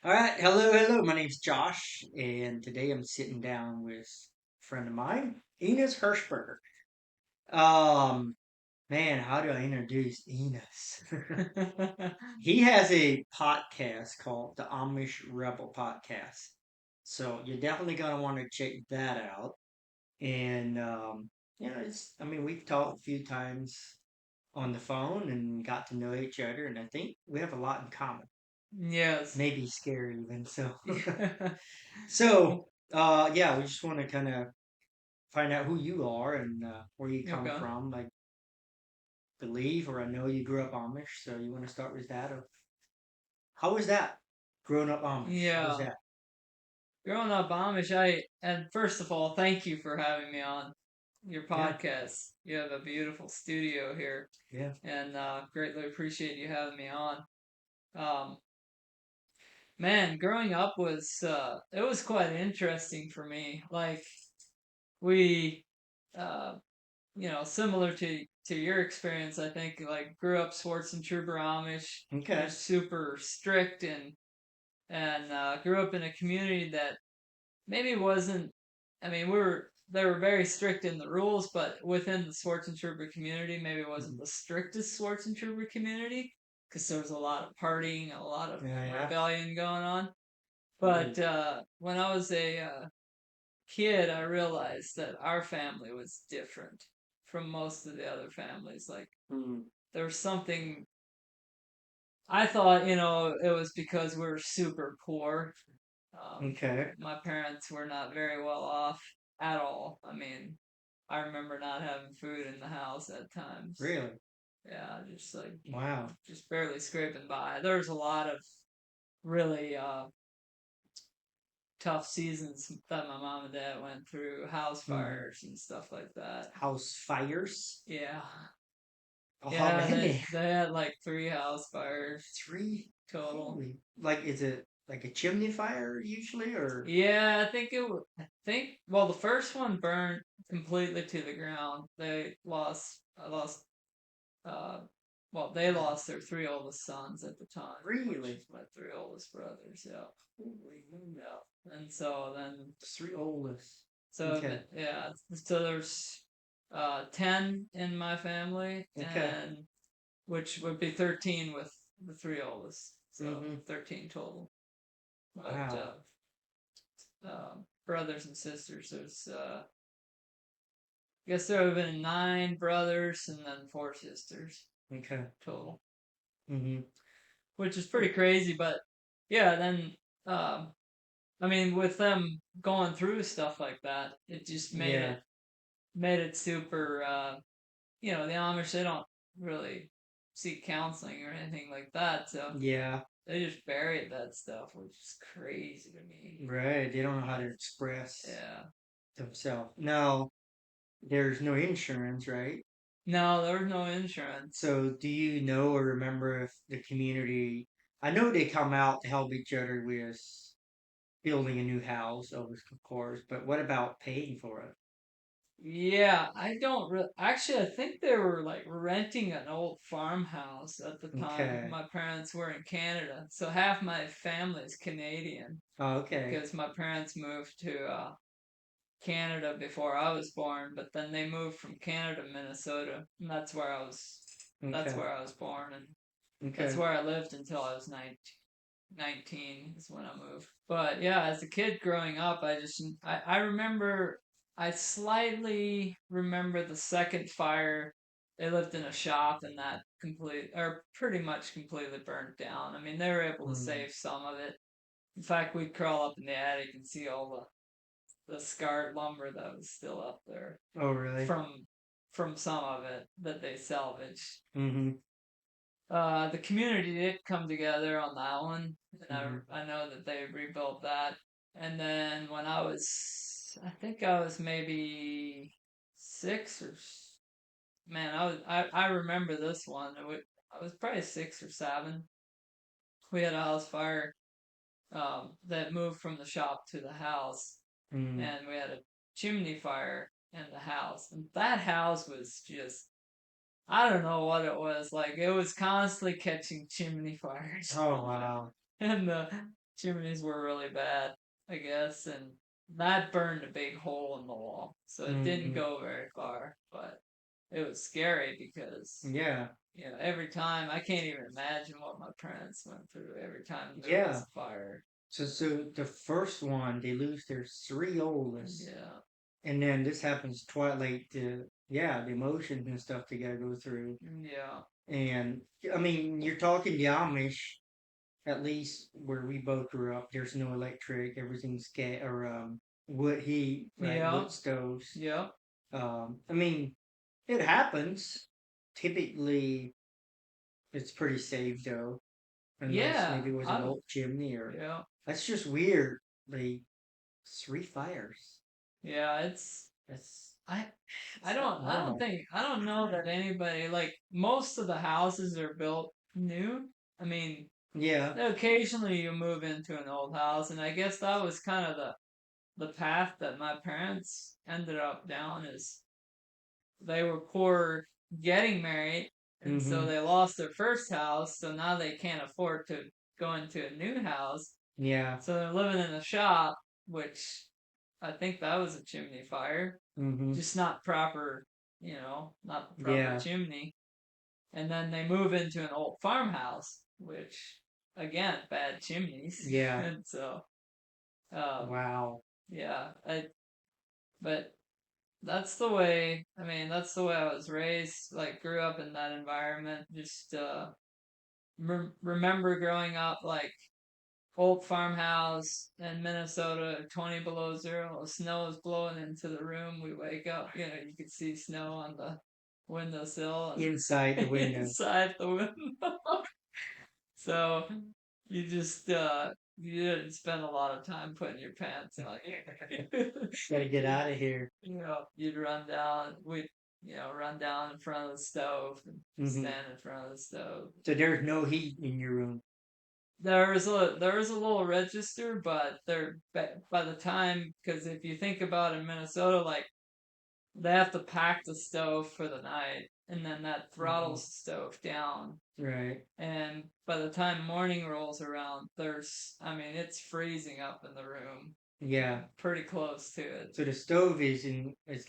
All right, hello. My name's Josh, and today I'm sitting down with a friend of mine, Enos Hirschberger. Um, man, how do I introduce Enos? He has a podcast called the Amish Rebel Podcast, so you're definitely gonna want to check that out. And we've talked a few times on the phone and got to know each other, and I think we have a lot in common. Yes. Maybe scary even so. Yeah. Yeah, we just want to kind of find out who you are and where you come Okay. from. I believe, or I know you grew up Amish, so you want to start with that? Or how was that? Growing up Amish, how was Yeah. that? Growing up Amish, and first of all, thank you for having me on your Yeah, podcast. You have a beautiful studio here, yeah. and greatly appreciate you having me on. Um, Man, growing up was it was quite interesting for me. Like we, uh, similar to your experience, I think like grew up sports and trooper Amish. They're Okay. super strict and grew up in a community that maybe wasn't. I mean, they were very strict in the rules, but within the sports and trooper community, maybe it wasn't Mhm. the strictest sports and trooper community because there was a lot of partying, a lot of Yeah, yeah. rebellion going on. Right. But when I was a kid, I realized that our family was different from most of the other families. Like Mm. there was something. I thought, it was because we were super poor. Um, Okay. my parents were not very well off at all. I mean, I remember not having food in the house at times. Really? Yeah, just like Wow. just barely scraping by. There was a lot of really tough seasons that my mom and dad went through, house Hmm. fires and stuff like that. House fires? Yeah. Oh, how Yeah, they many? they had like three house fires Three? total. Holy. Like, is it like a chimney fire usually, or? Yeah, I think well the first one burned completely to the ground. I lost uh they lost their three oldest sons at the time, which Really? is my three oldest brothers, yeah. Holy moly. Yeah. And so then Three oldest. so Okay. yeah, so there's 10 in my family Okay. and which would be 13 with the three oldest. So Mm-hmm. 13 total. But Wow. brothers and sisters. I guess there have been nine brothers and then four sisters Okay. total, Mm-hmm. which is pretty crazy. But yeah, then um, I mean, with them going through stuff like that, it just Yeah. made it super. The Amish they don't really seek counseling or anything like that, so Yeah. they just buried that stuff, which is crazy to me. Right. They don't know how to express Yeah. themselves. Now, there's no insurance, right? No, there was no insurance. So, do you know or remember if the community? I know they come out to help each other with building a new house, of course, but what about paying for it? Yeah, I don't really. Actually, I think they were like renting an old farmhouse at the time. Okay. My parents were in Canada, so half my family's Canadian Oh, okay. because my parents moved to Canada before I was born, but then they moved from Canada to Minnesota, and that's Okay. where I was born, and that's Okay. where I lived until I was 19 is when I moved. But yeah, as a kid growing up, I remember I slightly remember the second fire. They lived in a shop and that pretty much completely burnt down. I mean, they were able to Mm. save some of it. In fact, we'd crawl up in the attic and see all the scarred lumber that was still up there Oh, really? from from some of it that they salvaged. Mm-hmm. The community did come together on that one, and Mm-hmm. I know that they rebuilt that. And then when I think I was maybe six man, I remember this one. I was probably 6 or 7. We had a house fire that moved from the shop to the house, Mm. and we had a chimney fire in the house, and that house was just I don't know what it was like. It was constantly catching chimney fires. Oh, wow. And chimneys were really bad, I guess, and that burned a big hole in the wall, so it didn't Mm-hmm. go very far. But it was scary because Yeah. every time I can't even imagine what my parents went through every time there was Yeah. a fire. So the first one, they lose their three oldest, Yeah, and then this happens twice. Like the emotions and stuff they gotta go through. yeah, And I mean, you're talking the Amish. At least where we both grew up, there's no electric. Everything's wood heat, right? yeah, Wood stoves. yeah, I mean, it happens. Typically, it's pretty safe though, unless yeah. maybe it was I an don't. old chimney or. Yeah, That's just weird. Like three fires. yeah. That's I I it's not don't I don't normal. think I don't know that anybody, like, most of the houses are built new. I mean, Yeah. occasionally you move into an old house, and I guess that was kind of the path that my parents ended up down. Is they were poor getting married, and so Mm-hmm. they lost their first house, so now they can't afford to go into a new house. Yeah. So they're living in a shop, which I think that was a chimney fire, Mm-hmm. just not proper, not the proper Yeah. chimney. And then they move into an old farmhouse, which again, bad chimneys. Yeah. And so, um, Wow. yeah, but that's the way, I mean, that's the way I was raised, like, grew up in that environment. Just, remember growing up, like, old farmhouse in Minnesota, 20 below zero. Snow is blowing into the room. We wake up, you could see snow on the windowsill Inside the and window. inside the window. So you just you didn't spend a lot of time putting your pants on. Gotta get out of here. You'd run down. We'd run down in front of the stove and Mm-hmm. stand in front of the stove. So there's no heat in your room. There was a little register, but by the time, because if you think about in Minnesota, like, they have to pack the stove for the night, and then that Mm-hmm. throttles the stove down. Right. And by the time morning rolls around, I mean, it's freezing up in the room, Yeah. pretty close to it. So the stove is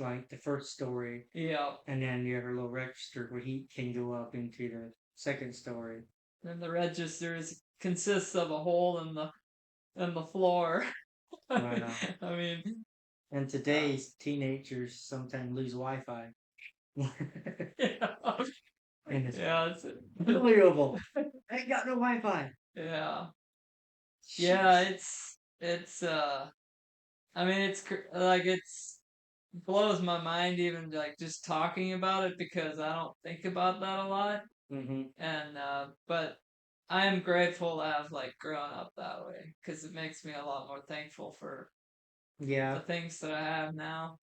like the first story, Yeah, and then you have a little register where heat can go up into the second story. and the registers consists of a hole in the floor. Right on. I mean, And uh, today's teenagers sometimes lose Wi-Fi. yeah, And it's yeah, unbelievable. I ain't got no Wi-Fi. yeah. Yeah, Jeez. it's I mean, like, blows my mind, even, like, just talking about it, because I don't think about that a lot. Mm-hmm. And but I am grateful to have, like, grown up that way, because it makes me a lot more thankful for the Yeah. things that I have now,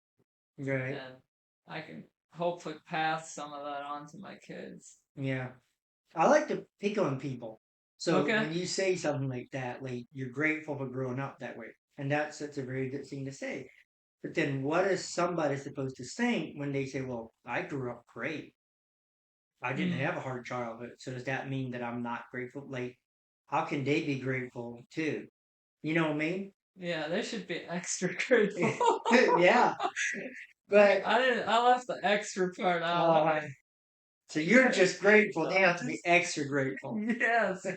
Right. and I can hopefully pass some of that on to my kids. Yeah. I like to pick on people. So Okay. when you say something like that, like you're grateful for growing up that way, and that's a very good thing to say. But then what is somebody supposed to think when they say, "Well, I grew up great. I didn't Hmm. have a hard childhood." So does that mean that I'm not grateful? Like, how can they be grateful too? You know what I mean? Yeah, they should be extra grateful. Yeah. But I left the extra part out. uh, so you're just grateful. They No, have to be just extra grateful. yes,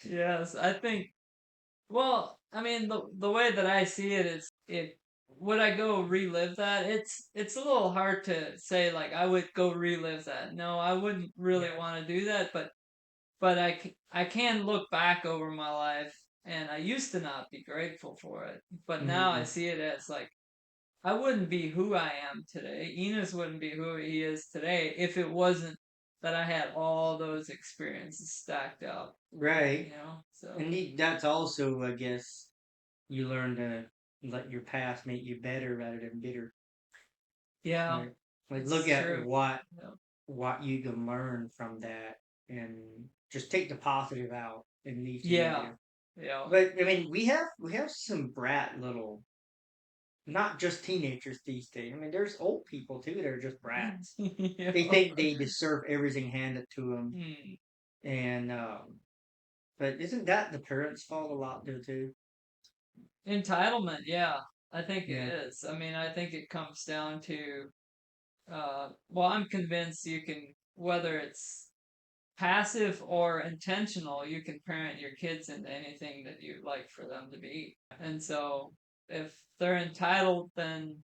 yes. I think. Well, I mean, the way that I see it is, it would I go relive that? It's a little hard to say, like, I would go relive that. No, I wouldn't really Yeah. want to do that, but I can look back over my life, and I used to not be grateful for it, but now I Mm-hmm. see it as, like, I wouldn't be who I am today. Enos wouldn't be who he is today if it wasn't that I had all those experiences stacked up, Right. So, And that's also, I guess, you learn to let your past make you better rather than bitter. yeah, Right. Like look it's at true. Yeah. what you can learn from that and just take the positive out and leave the Yeah. negative. Yeah. But I mean we have some brat little not just teenagers these days. I mean there's old people too that are just brats. Yeah. They think they deserve everything handed to them Hmm. and But isn't that the parents' fault a lot though too? Entitlement, yeah, I think it Yeah. is. I mean, I think it comes down to, well, I'm convinced you can, whether it's passive or intentional, you can parent your kids into anything that you'd like for them to be. And so if they're entitled, then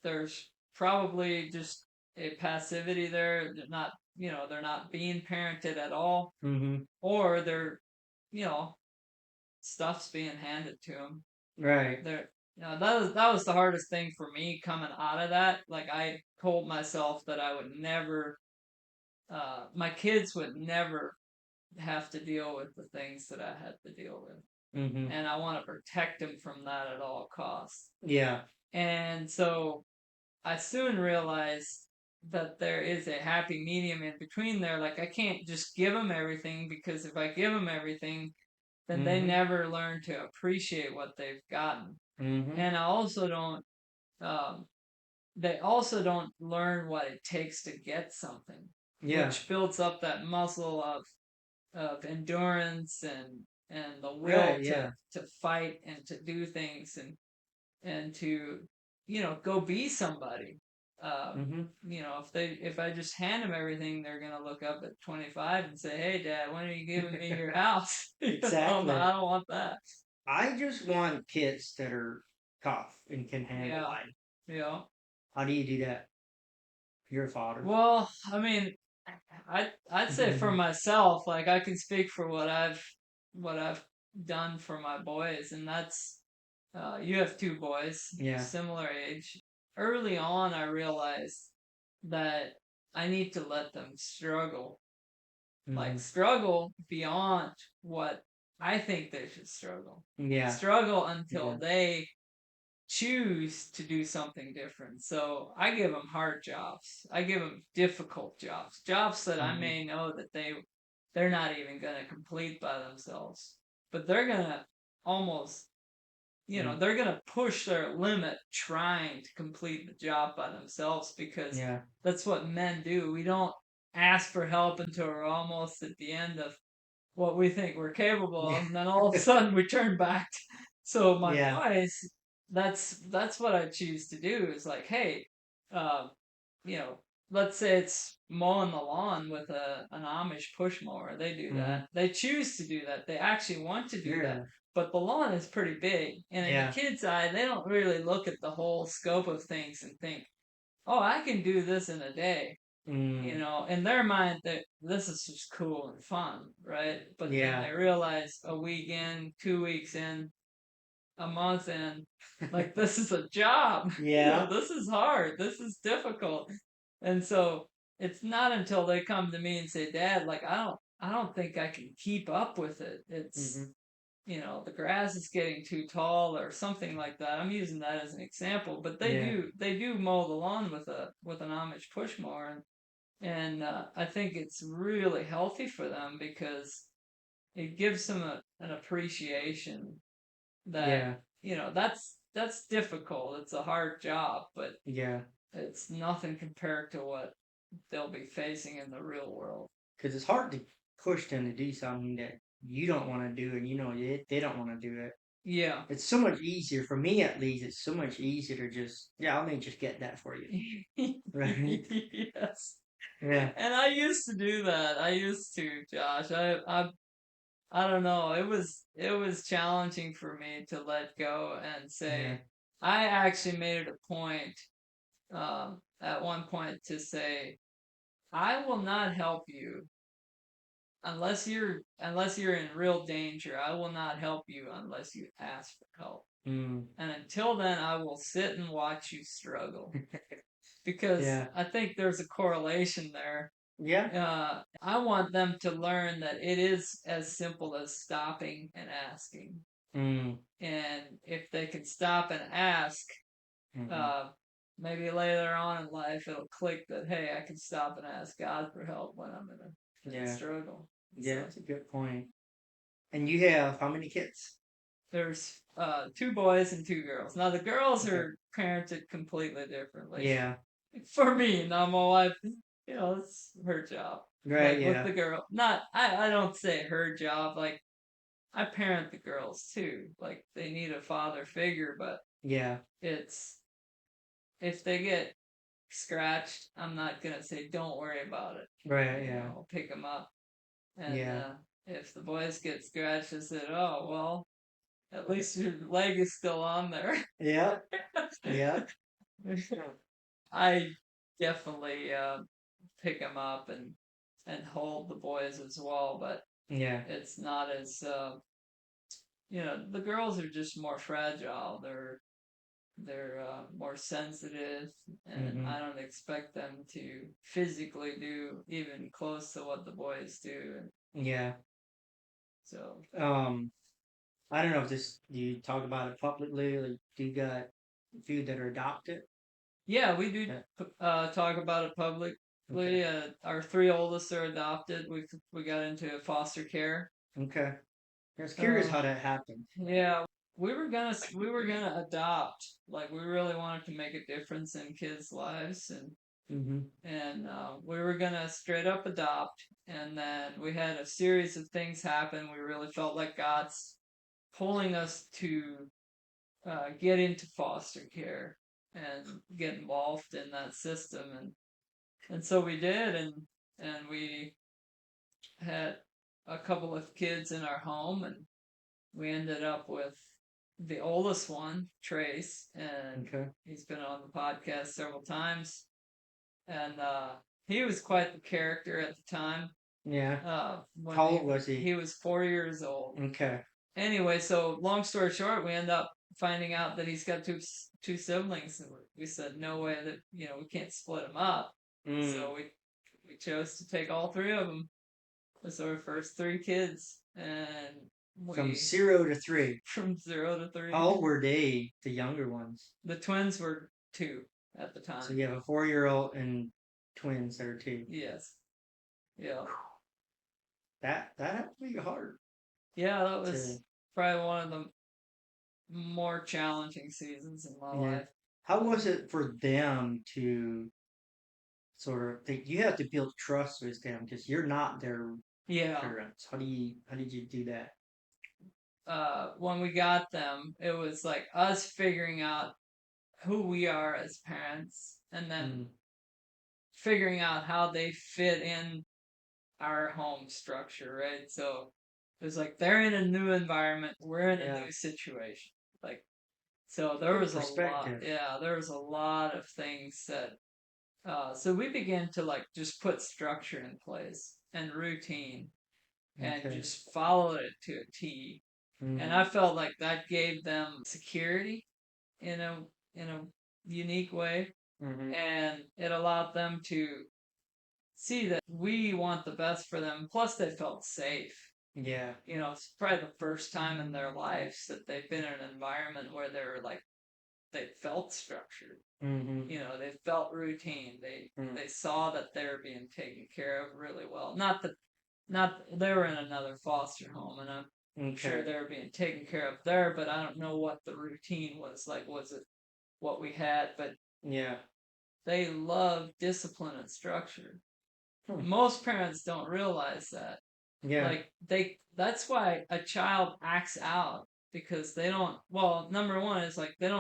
there's probably just a passivity there. They're not, they're not being parented at all, Mm-hmm. or they're, you know, stuff's being handed to them. Right. There, that was the hardest thing for me coming out of that. Like I told myself that I would never, my kids would never have to deal with the things that I had to deal with, Mm-hmm. and I want to protect them from that at all costs. Yeah. And so I soon realized that there is a happy medium in between there. Like I can't just give them everything, because if I give them everything, then they Mm-hmm. never learn to appreciate what they've gotten. Mm-hmm. And I also don't, um, they also don't learn what it takes to get something, Yeah. which builds up that muscle of endurance and the will Right. to Yeah. fight and to do things and to go be somebody. Uh, Mm-hmm. if I just hand them everything, they're gonna look up at 25 and say, "Hey, Dad, when are you giving me your house?" Exactly. I don't want that. I just want kids that are tough and can handle Yeah, life. yeah. How do you do that? You're a father. Well, I mean, I'd say for myself, like I can speak for what I've done for my boys, and that's you have two boys, Yeah. similar age. Early on, I realized that I need to let them struggle, like Mm-hmm. struggle beyond what I think they should struggle. Yeah. Struggle until Yeah. they choose to do something different. So I give them hard jobs. I give them difficult jobs, jobs that I Mm-hmm. may know that they're not even going to complete by themselves, but they're going to almost, Mm. they're going to push their limit trying to complete the job by themselves, because Yeah. that's what men do. We don't ask for help until we're almost at the end of what we think we're capable Yeah. of, and then all of a sudden we turn back. So my Yeah. boys, that's what I choose to do. Is like, hey, uh, you know, let's say it's mowing the lawn with an Amish push mower. They do Mm-hmm. that. They choose to do that. They actually want to do that. Yeah. But the lawn is pretty big, and in a Yeah. kid's eye, they don't really look at the whole scope of things and think, "Oh, I can do this in a day." Mm. In their mind that this is just cool and fun, right? But then Yeah. they realize a week in, 2 weeks in, a month in, like this is a job. Yeah. This is hard. This is difficult. And so it's not until they come to me and say, "Dad, like I don't think I can keep up with it. It's Mm-hmm. the grass is getting too tall," or something like that. I'm using that as an example, but they Yeah. do they do mow the lawn with an Amish push mower, and I think it's really healthy for them, because it gives them an appreciation that Yeah. that's difficult. It's a hard job, but Yeah. it's nothing compared to what they'll be facing in the real world. Because it's hard to push them to do something that you don't want to do, and you know they don't want to do it. Yeah. It's so much easier for me, at least. It's so much easier to just, yeah, let me just get that for you, right? Yes. Yeah. And I used to do that. I used to, Josh. I don't know. It was challenging for me to let go and Yeah. say. I actually made it a point, at one point, to say, I will not help you unless you're in real danger. I will not help you unless you ask for help. Mm. And until then, I will sit and watch you struggle, because Yeah. I think there's a correlation there. Yeah. I want them to learn that it is as simple as stopping and asking. Mm. And if they can stop and ask, Mm-hmm. uh, maybe later on in life it'll click that, hey, I can stop and ask God for help when I'm in a Yeah. struggle. Yeah. So That's a good point. And you have how many kids? there's two boys and two girls. Now the girls Okay. are parented completely differently. Yeah. For me, now my wife, it's her job. Right, Like with yeah. the girl, not I don't say her job. Like I parent the girls too. Like they need a father figure, but Yeah. it's if they get scratched, I'm not gonna say don't worry about it. Right, You know, yeah. I'll pick them up. And Yeah. if the boys get scratched, I said, oh well, at least your leg is still on there. Yeah. Yeah. I definitely pick them up and hold the boys as well, but Yeah. it's not as the girls are just more fragile. They're more sensitive, and Mm-hmm. I don't expect them to physically do even close to what the boys do. And Yeah. so, Um, I don't know if this do you talk about it publicly, like do you got a few that are adopted? yeah, we do Yeah. talk about it publicly. Okay. Our three oldest are adopted. We got into foster care. Okay. I was curious Uh, how that happened. yeah, we were gonna adopt. Like we really wanted to make a difference in kids' lives, Mm-hmm. and we were gonna straight up adopt. And then we had a series of things happen. We really felt like God's pulling us to get into foster care and get involved in that system, and so we did, and we had a couple of kids in our home, and we ended up with the oldest one, Trace, and Okay. he's been on the podcast several times, and he was quite the character at the time. Yeah. When How old was he? he was 4 years old. Okay. Anyway, so long story short, we end up finding out that he's got two siblings, and we said no way that we can't split them up. Mm. So we chose to take all three of them. Those are our first three kids, and From we 0 to 3. from 0 to 3. How old were they, the younger ones? The twins were 2 at the So time. you have a 4-year-old and twins that are 2. Yes. Yeah. That had to be hard Yeah, that to was probably one of the more challenging seasons in my yeah. life. How was it for them to sort of you have to build trust with them because you're not their Yeah. parents. How did you do that? When we got them, it was like us figuring out who we are as parents, and then Mm. figuring out how they fit in our home structure, right? So it was like they're in a new environment, we're in a Yeah. new situation. Like so there Good was a lot, perspective. yeah, there was a lot of things that so we began to like just put structure in place and routine and Okay. just followed it to a T. And Mm-hmm. I felt like that gave them security in a unique way, Mm-hmm. and it allowed them to see that we want the best for them. Plus, they felt safe. Yeah. It's probably the first time in their lives that they've been in an environment where they felt structured. Mm-hmm. They felt routine. They saw that they were being taken care of really well. Not they were in another foster home, and I'm sure Okay. they were being taken care of there, but I don't know what the routine was like. Was it what we had? But Yeah. they love discipline and structure. Hmm. Most parents don't realize that. Yeah. Like that's why a child acts out because they don't. Well, number one is like they're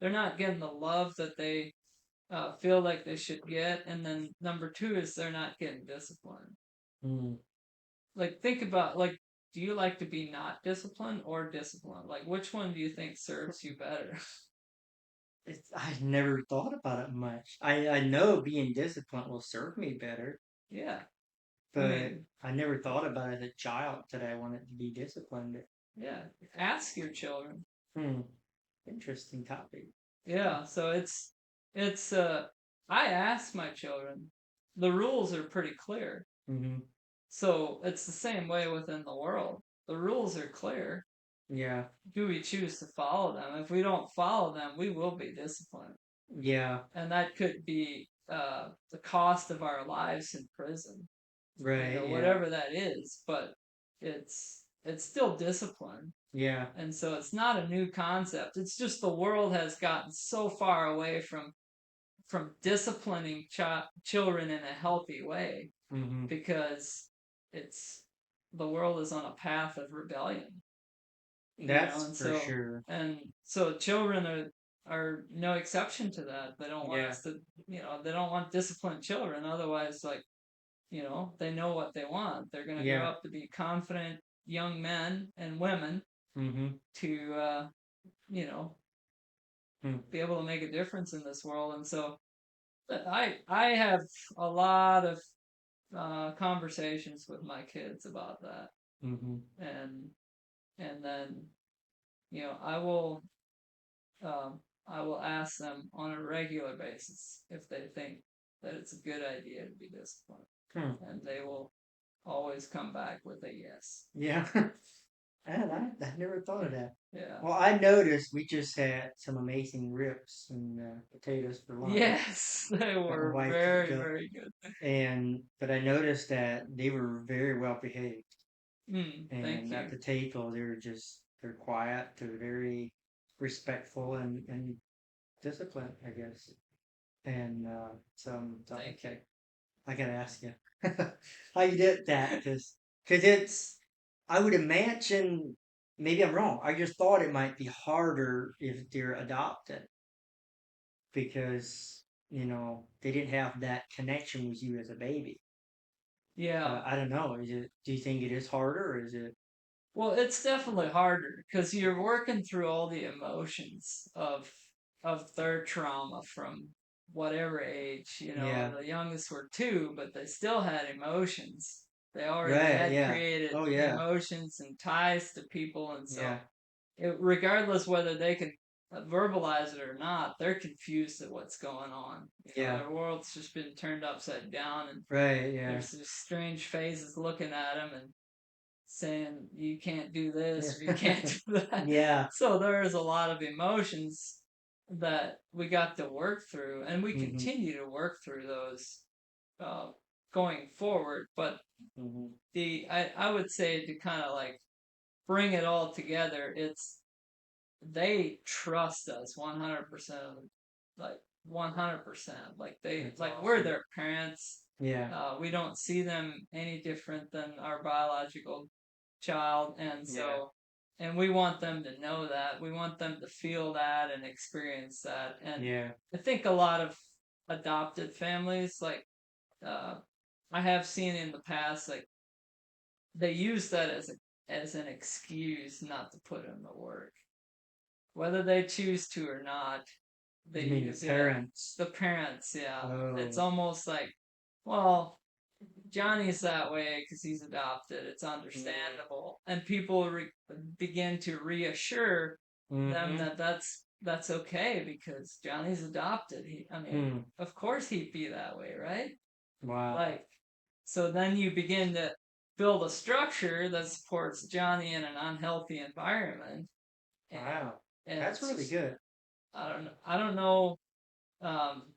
not getting the love that they feel like they should get, and then number two is they're not getting disciplined. Mm. Like think about like, do you like to be not disciplined or disciplined? Like which one do you think serves you better? I never thought about it much. I know being disciplined will serve me better, Yeah, I but mean, I never thought about it as a child that I wanted to be disciplined. yeah. Ask your children. Hmm. Interesting topic. Yeah, so it's I ask my children. The rules are pretty clear. Mm-hmm. So it's the same way within the world. The rules are clear. Yeah. Do we choose to follow them? If we don't follow them, we will be disciplined. Yeah. And that could be the cost of our lives in prison, Right. Yeah. whatever that is. But it's still discipline, Yeah. and so it's not a new concept. It's just the world has gotten so far away from disciplining children in a healthy way. Mm-hmm. because it's the world is on a path of rebellion, That's and for sure. so children are no exception to that. They don't want Yeah. us to, they don't want disciplined children. Otherwise, like, they know what they want. They're going to grow Yeah. up to be confident young men and women Mm-hmm. to, you know, Mm. be able to make a difference in this world. And so I have a lot of conversations with my kids about that, Mm-hmm. and then I will ask them on a regular basis if they think that it's a good idea to be disciplined, Hmm. and they will always come back with a yes. Yeah. And I never thought of that. Yeah. Well, I noticed we just had some amazing ribs and potatoes for lunch Yes, they that my were wife cooked very, up, very good. and but I noticed that they were very well behaved, Thank and at you. the table they're quiet, they're very respectful and disciplined, I guess. And so I thought, Thank you. okay, I gotta ask you how you did that, because it's I would imagine maybe I'm wrong. I just thought it might be harder if they're adopted because they didn't have that connection with you as a baby. Yeah. But I don't know. Is it? Do you think it is harder, or is it? Well, it's definitely harder because you're working through all the emotions of their trauma from whatever age. Yeah. The youngest were 2, but they still had emotions. They already Right. had Yeah. created Oh yeah. emotions and ties to people, and so Yeah. regardless whether they can verbalize it or not, they're confused at what's going on. Yeah. Their world's just been turned upside down, and Right. Yeah. there's these strange faces looking at them and saying you can't do this or you can't Yeah. do that. Yeah. So there's a lot of emotions that we got to work through, and we Hmm. continue to work through those uh, going forward. But Hmm. I would say to kind of like bring it all together, it's they trust us 100% of like 100%, like That's we're awesome. their parents. Yeah. We don't see them any different than our biological child, and Yeah. so and we want them to know that, we want them to feel that and experience that. And Yeah. I think a lot of adopted families, like, uh, I have seen in the past, like, they use that as an excuse not to put in the work, whether they choose to or not. They You mean the use it. parents? The parents, yeah. It's Oh. almost like, well, Johnny's that way because he's adopted. It's understandable, and people begin to reassure them Mm-hmm. that that's okay because Johnny's adopted. I mean, Hmm. of course he'd be that way, right? Wow. Like, so then you begin to build a structure that supports Johnny in an unhealthy environment, and Wow. That's it's really just, good. I don't know. Um,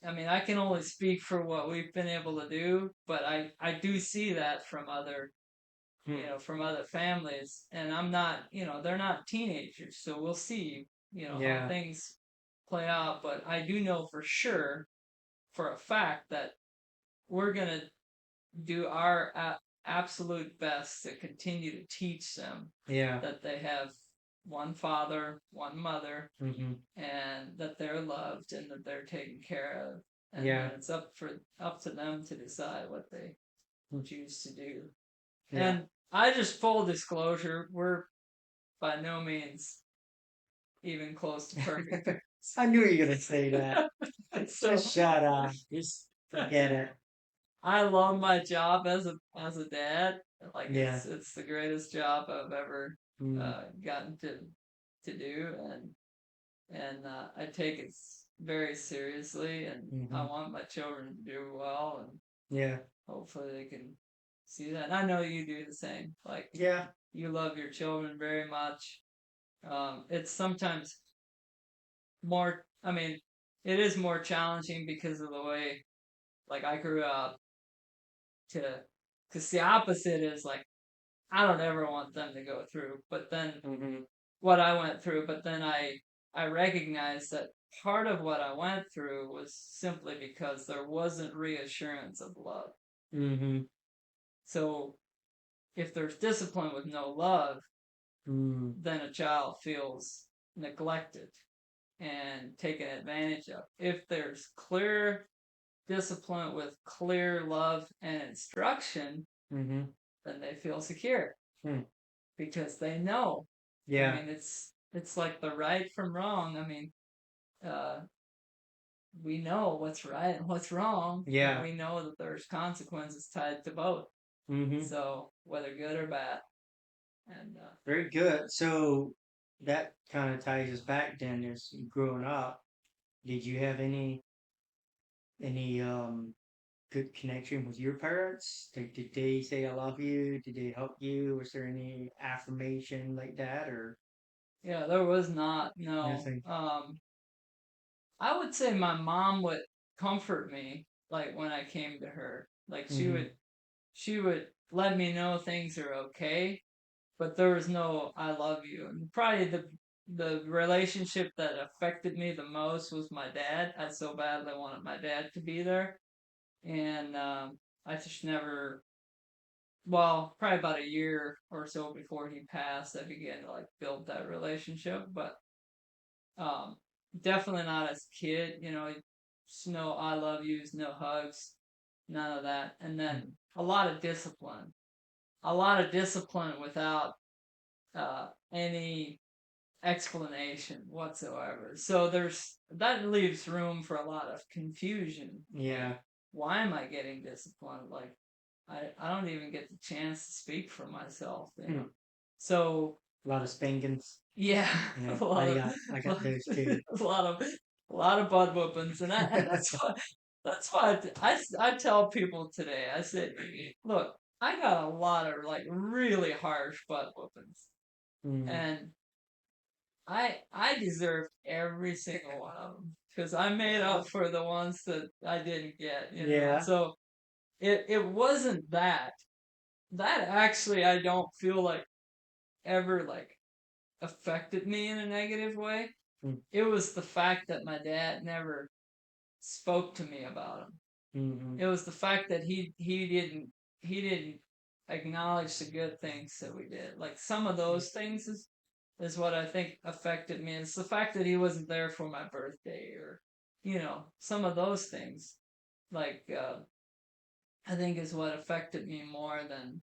I mean, I can only speak for what we've been able to do, but I do see that from other, Hmm. from other families, and I'm not, they're not teenagers, so we'll see, how Yeah. things play out. But I do know for sure, for a fact, that we're gonna do our absolute best to continue to teach them Yeah. that they have one father, one mother, Mm-hmm. and that they're loved and that they're taken care of, and then Yeah. it's up to them to decide what they choose to do. Yeah. And I just, full disclosure, we're by no means even close to perfect parents. I knew you were gonna say that. So Just shut up. Just forget it. I love my job as a dad. Like, Yeah. it's the greatest job I've ever Mm. gotten to do, and I take it very seriously, and I Mm-hmm. want my children to do well, and Yeah. hopefully they can see that. And I know you do the same. Like, Yeah. you love your children very much. It's sometimes more. I mean, it is more challenging because of the way, like, I grew up to. Because the opposite is like, I don't ever want them to go through. But then Mm-hmm. what I went through, but then I recognized that part of what I went through was simply because there wasn't reassurance of love. Mm-hmm. So if there's discipline with no love, Mm. then a child feels neglected and taken advantage of. If there's clear discipline with clear love and instruction, Mm-hmm. then they feel secure Mm. because they know. I Yeah. mean, it's like the right from wrong. I mean, uh, we know what's right and what's wrong, and Yeah. we know that there's consequences tied to both. Mm-hmm. So whether good or bad, and Very good. So that kind of ties us back then as growing up. Did you have any good connection with your parents? Did they say I love you? Did they help you? Was there any affirmation like that or yeah, there was not no. nothing? I would say my mom would comfort me like when I came to her. Like Mm-hmm. she would let me know things are okay, but there was no I love you. And probably the relationship that affected me the most was my dad. I so badly wanted my dad to be there, and I just never. Well, probably about a year or so before he passed, I began to like build that relationship. But um, definitely not as a kid. You know, just no I love yous, no hugs, none of that. And then a lot of discipline without any explanation whatsoever. So there's that leaves room for a lot of confusion. Like, Yeah. why am I getting disciplined? Like, I don't even get the chance to speak for myself. You know. Hmm. So A lot of spankings. yeah, Yeah. a lot of I got those too. a lot of a lot of butt whoopings, and that's why I tell people today. I said, look, I got a lot of like really harsh butt whoopings, Mm. and I deserved every single one of them because I made up for the ones that I didn't get. You know, Yeah. so it wasn't that actually I don't feel like ever like affected me in a negative way. Mm. It was the fact that my dad never spoke to me about him. Mm-hmm. It was the fact that he didn't acknowledge the good things that we did. Like some of those things is what I think affected me. It's the fact that he wasn't there for my birthday or some of those things. Like I think is what affected me more than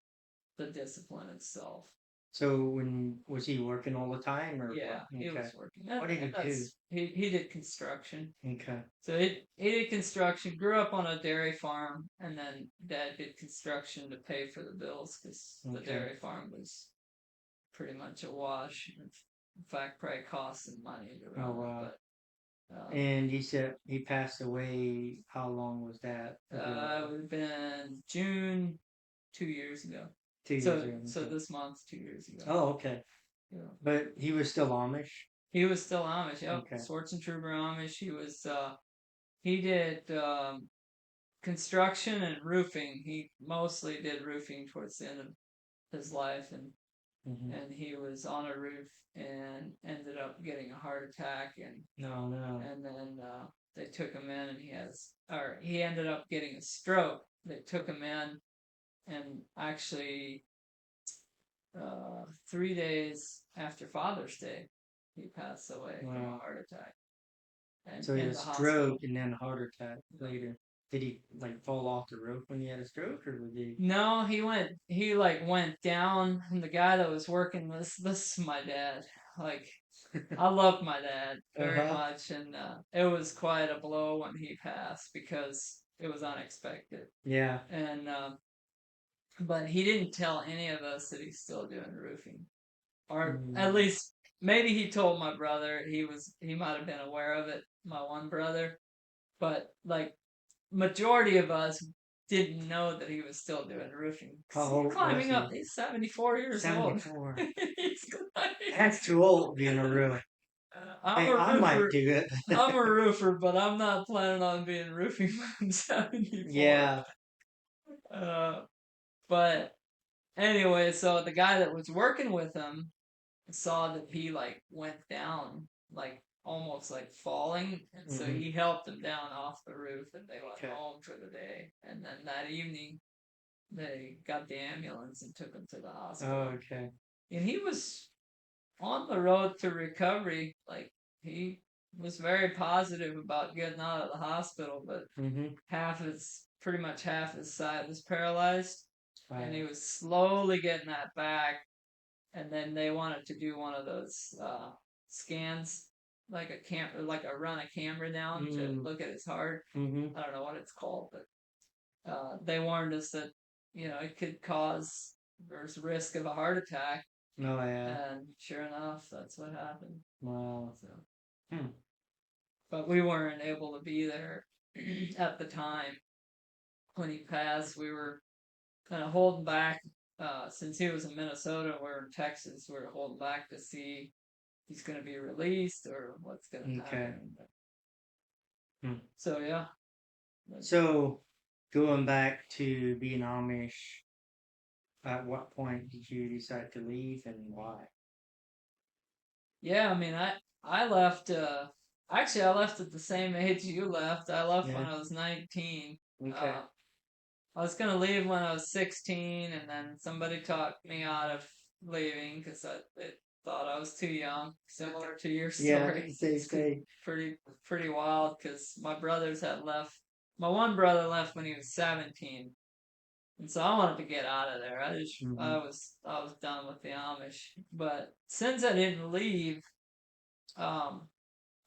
the discipline itself. So when was he working all the time or what? Yeah, he Okay. was working. What did he And do? he did construction. Okay. So he did construction, grew up on a dairy farm, and then dad did construction to pay for the bills because the Okay. dairy farm was pretty much a wash. In fact, probably cost some money to Oh run it. wow. But And he said he passed away. How long was that ago? it would have been June 2 years ago. 2 years So ago. so Okay. this month 2 years ago. Oh, okay. You know, But he was still Amish. he was still Amish. Yep, Okay. Swartz and Trooper Amish. He did construction and roofing. He mostly did roofing towards the end of his life, and Hmm. he was on a roof and ended up getting a heart attack, and No, no. then they took him in, and he ended up getting a stroke. They took him in, and actually 3 days after Father's Day, he passed away from a Wow. heart attack and So he had in a the stroke hospital. and then a heart attack later. Did he like fall off the roof when he had a stroke, or was he? No, he like went down, and the guy that was working this is my dad. Like I loved my dad Uh very huh. much, and it was quite a blow when he passed because it was unexpected. Yeah. And but he didn't tell any of us that he's still doing roofing, or at Mm. least maybe he told my brother. He might have been aware of it, my one brother, but like majority of us didn't know that he was still doing roofing. 'Cause How he's old was climbing up. he? He's 74 years old. 74. He's climbing. That's too old being a roof. I'm Hey, a I might roofer. do it. I'm a roofer, but I'm not planning on being roofing when I'm 74. Yeah. Uh, but anyway, so the guy that was working with him saw that he like went down, like almost like falling, and so Hmm. he helped him down off the roof, and they went Okay. home for the day. And then that evening, they got the ambulance and took him to the Oh, hospital. okay. And he was on the road to recovery. Like he was very positive about getting out of the hospital, but Mm-hmm. pretty much half his side was paralyzed, and he Right. was slowly getting that back. And then they wanted to do one of those scans, like like a run a camera down to Mm. look at his heart. Mm-hmm. I don't know what it's called, but they warned us that it could cause there's risk of a heart attack, Oh, yeah. and sure enough, that's what happened. Wow. So, Hmm. but we weren't able to be there at the time when he passed. We were kind of holding back since he was in Minnesota. We're in Texas. We're holding back to see he's going to be released or what's going to Okay. happen. Hmm. So yeah, So, going back to being Amish, at what point did you decide to leave and why? yeah. I mean, I left. Actually, I left at the same age you left. I left when Yeah. I was 19. Okay. Uh, I was gonna leave when I was 16, and then somebody talked me out of leaving because they thought I was too young. Similar to your Yeah. story, Same. it's Same. pretty wild because my brothers had left. My one brother left when he was 17, and so I wanted to get out of there. Mm-hmm. I was done with the Amish. But since I didn't leave, um,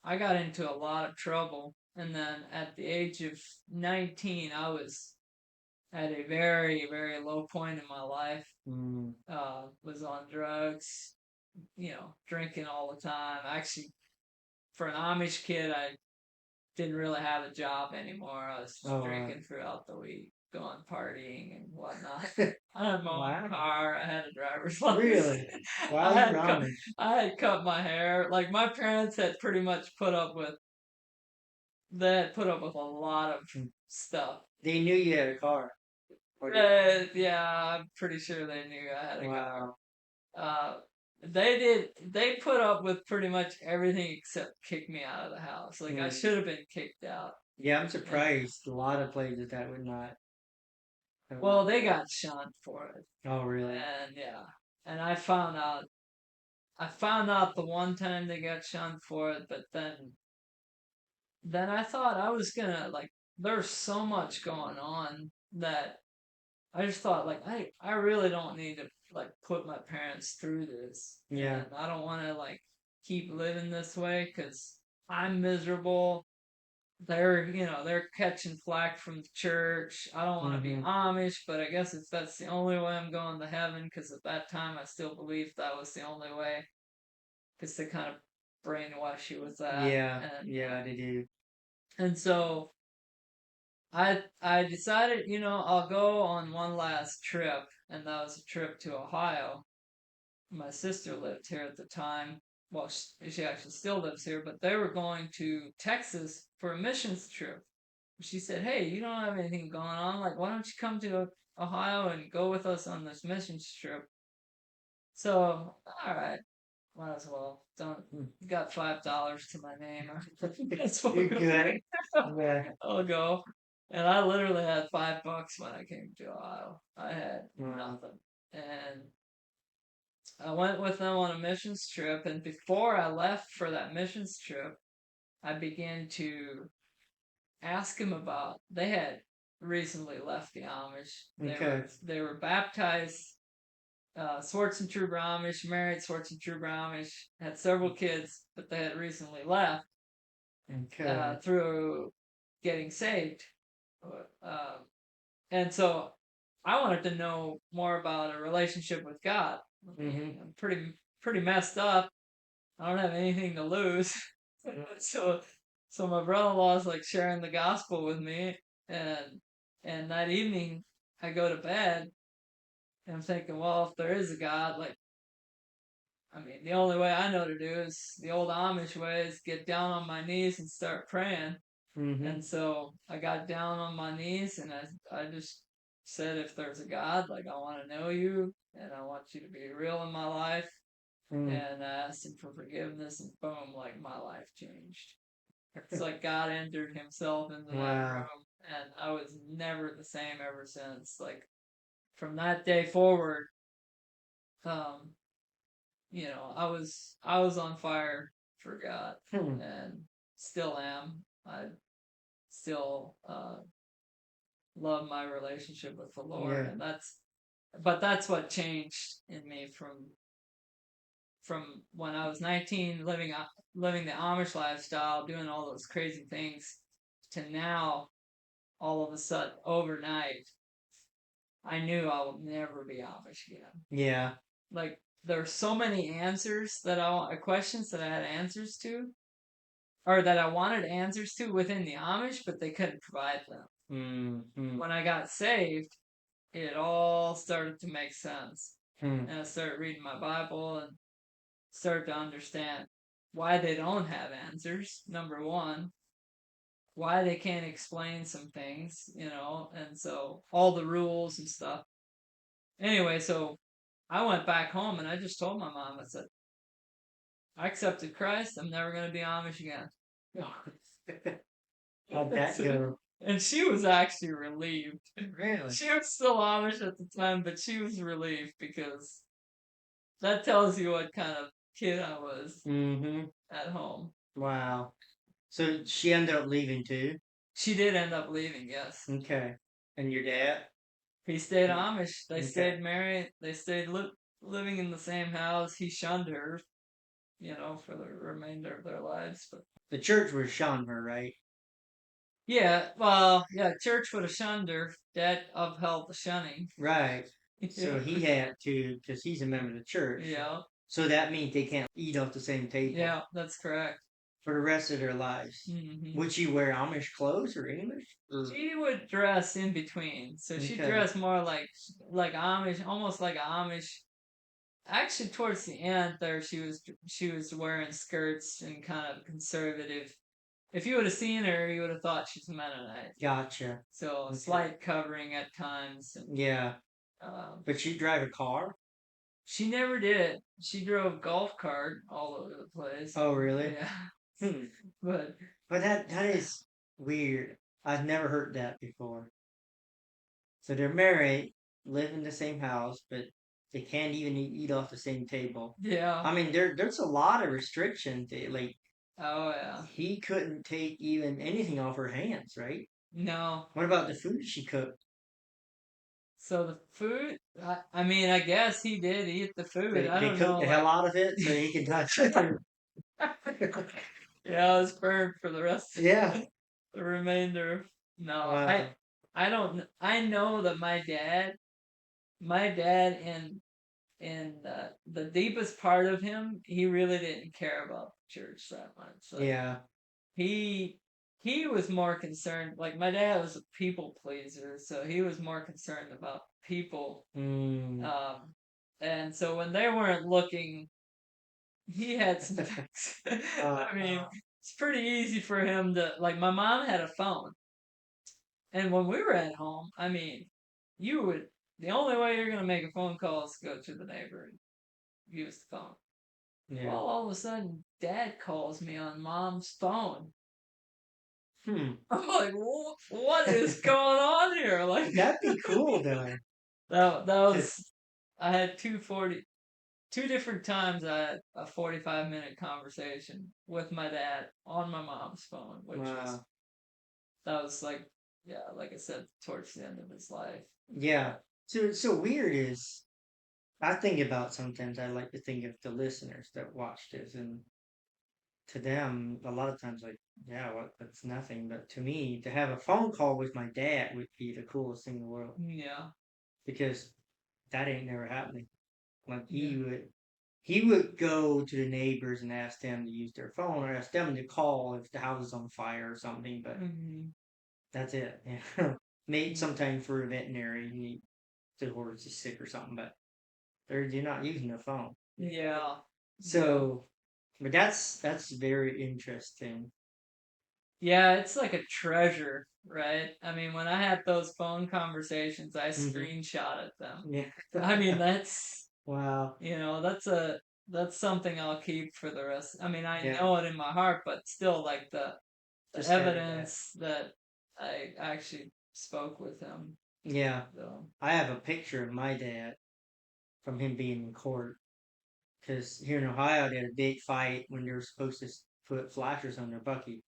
I got into a lot of trouble. And then at the age of 19, I was at a very, very low point in my life. Mm. Was on drugs, drinking all the time. Actually, for an Amish kid, I didn't really have a job anymore. I was just Oh. drinking throughout the week, going partying and whatnot. I had my own Wow. car. I had a driver's license. Really? Wow, I you're had cut, Amish. I had cut my hair. Like my parents had pretty much put up with. They had put up with a lot of Mm. stuff. They knew you had a car. Yeah, I'm pretty sure they knew I had a car. Wow. Uh, they put up with pretty much everything except kick me out of the house. Like I Mm. should have been kicked out. Yeah, I'm And surprised. A lot of places that would not. Have well, not they done. got shunned for it. Oh, really? And yeah. And I found out the one time they got shunned for it, but then I thought I was gonna like there's so much going on that I just thought like I really don't need to like put my parents through this, Yeah. and I don't want to like keep living this way because I'm miserable. They're catching flack from the church. I don't want to be Mm-hmm. Amish, but I guess it's that's the only way I'm going to heaven because at that time I still believed that was the only way because they kind of brainwash you with that, Yeah. Yeah, they do. and so I decided, I'll go on one last trip, and that was a trip to Ohio. My sister lived here at the time. Well, she actually still lives here, but they were going to Texas for a missions trip. She said, "Hey, you don't have anything going on. Like, why don't you come to Ohio and go with us on this missions trip?" So, all right, might as well. Don't got $5 to my name. That's what You're we'll good. do. Yeah. I'll go. And I literally had $5 when I came to Ohio. I had Wow. nothing. And I went with them on a missions trip. And before I left for that missions trip, I began to ask them about. They had recently left the Amish. They Okay. were they were baptized. Swartz and Trooper Amish, married Swartz and Trooper Amish, had several kids, but they had recently left Okay. through getting saved. Uh, and so I wanted to know more about a relationship with God. I mean, Mm-hmm. I'm pretty messed up. I don't have anything to lose. so so my brother-in-law is like sharing the gospel with me, and and that evening I go to bed and I'm thinking, well, if there is a God, like I mean, the only way I know to do is the old Amish way is get down on my knees and start praying. Mm-hmm. And so I got down on my knees and I just said, if there's a God, like I want to know you and I want you to be real in my life. Mm. And I asked him for forgiveness and boom, like my life changed. It's like God entered himself into that Wow. room and I was never the same ever since. Like from that day forward, um, I was on fire for God, Hmm. and still am. I still love my relationship with the Lord, Yeah. and that's what changed in me from when I was 19, living the Amish lifestyle, doing all those crazy things, to now, all of a sudden, overnight, I knew I would never be Amish again. Yeah. Like there were so many answers questions that I had answers to, or that I wanted answers to within the Amish, but they couldn't provide them. Mm-hmm. When I got saved, it all started to make sense. Hmm. And I started reading my Bible and started to understand why they don't have answers, number one, why they can't explain some things, and so all the rules and stuff. Anyway, so I went back home and I just told my mom, I said, I accepted Christ. I'm never going to be Amish again. How'd that go? And she was actually relieved. Really? She was still Amish at the time, but she was relieved because that tells you what kind of kid I was Mm-hmm. at home. Wow. So she ended up leaving too? She did end up leaving, yes. Okay. And your dad? He stayed Amish. They Okay. stayed married. They stayed living in the same house. He shunned her, for the remainder of their lives. But The church was shun her, right? yeah, well, yeah, church would have shunned her. Dad upheld the shunning. Right. So Yeah, he had to, because he's a member of the church. yeah, So that means they can't eat off the same table yeah. That's correct. for the rest of their lives. Hmm. Would she wear Amish clothes or English? Or, She would dress in between, so she okay. dressed more like Amish, almost like Amish. Actually, towards the end there, she was wearing skirts and kind of conservative. If you would have seen her, you would have thought she's Mennonite. Gotcha. So Okay. slight covering at times. And, Yeah. um, But she drive a car? she never did. She drove golf cart all over the place. Oh, really? Yeah, Hmm. but But that is weird. I've never heard that before. So they're married, live in the same house, but they can't even eat off the same table. yeah. I mean, there's a lot of restrictions. Like Oh yeah. he couldn't take even anything off her hands, right? No. What about the food she cooked? So the food, I mean, I guess he did eat the food. I They don't cooked know, the hell like, out of it so he can touch it. yeah, I was burned for the rest of Yeah. the remainder. No, I, Wow. I don't. I know that my dad, in the deepest part of him, he really didn't care about church that much. Like Yeah. he he was more concerned. Like my dad was a people pleaser, so he was more concerned about people. Mm. Um, and so when they weren't looking, he had some things. Uh, I mean, it's pretty easy for him to like. My mom had a phone, and when we were at home, I mean, you would the only way you're gonna make a phone call is to go to the neighbor and use the phone. Well, yeah. all of a sudden, Dad calls me on Mom's phone. Hmm. I'm like, what is going on here? Like That'd be cool though. that To, was. I had two different times I had a 45-minute conversation with my dad on my mom's phone, which was wow. that was like, yeah, like I said, towards the end of his life. Yeah. So it's so weird is I think about sometimes I like to think of the listeners that watch this and to them a lot of times like yeah what that's nothing but to me to have a phone call with my dad would be the coolest thing in the world Yeah, because that ain't never happening. Like yeah. he would go to the neighbors and ask them to use their phone or ask them to call if the house is on fire or something, but Hmm. that's it. Yeah. Maybe sometime for a veterinary, you need the horse is sick or something, but they're not using the phone. Yeah, yeah, So, but that's very interesting. yeah. It's like a treasure, right? I mean, when I had those phone conversations, I Hmm. screenshotted them. Yeah. I mean, that's Wow. that's something I'll keep for the rest. I mean, I Yeah. know it in my heart, but still, like the Just having that. evidence that I actually spoke with him. Yeah. So, I have a picture of my dad from him being in court. Because here in Ohio, they had a big fight when they were supposed to put flashers on their bucket.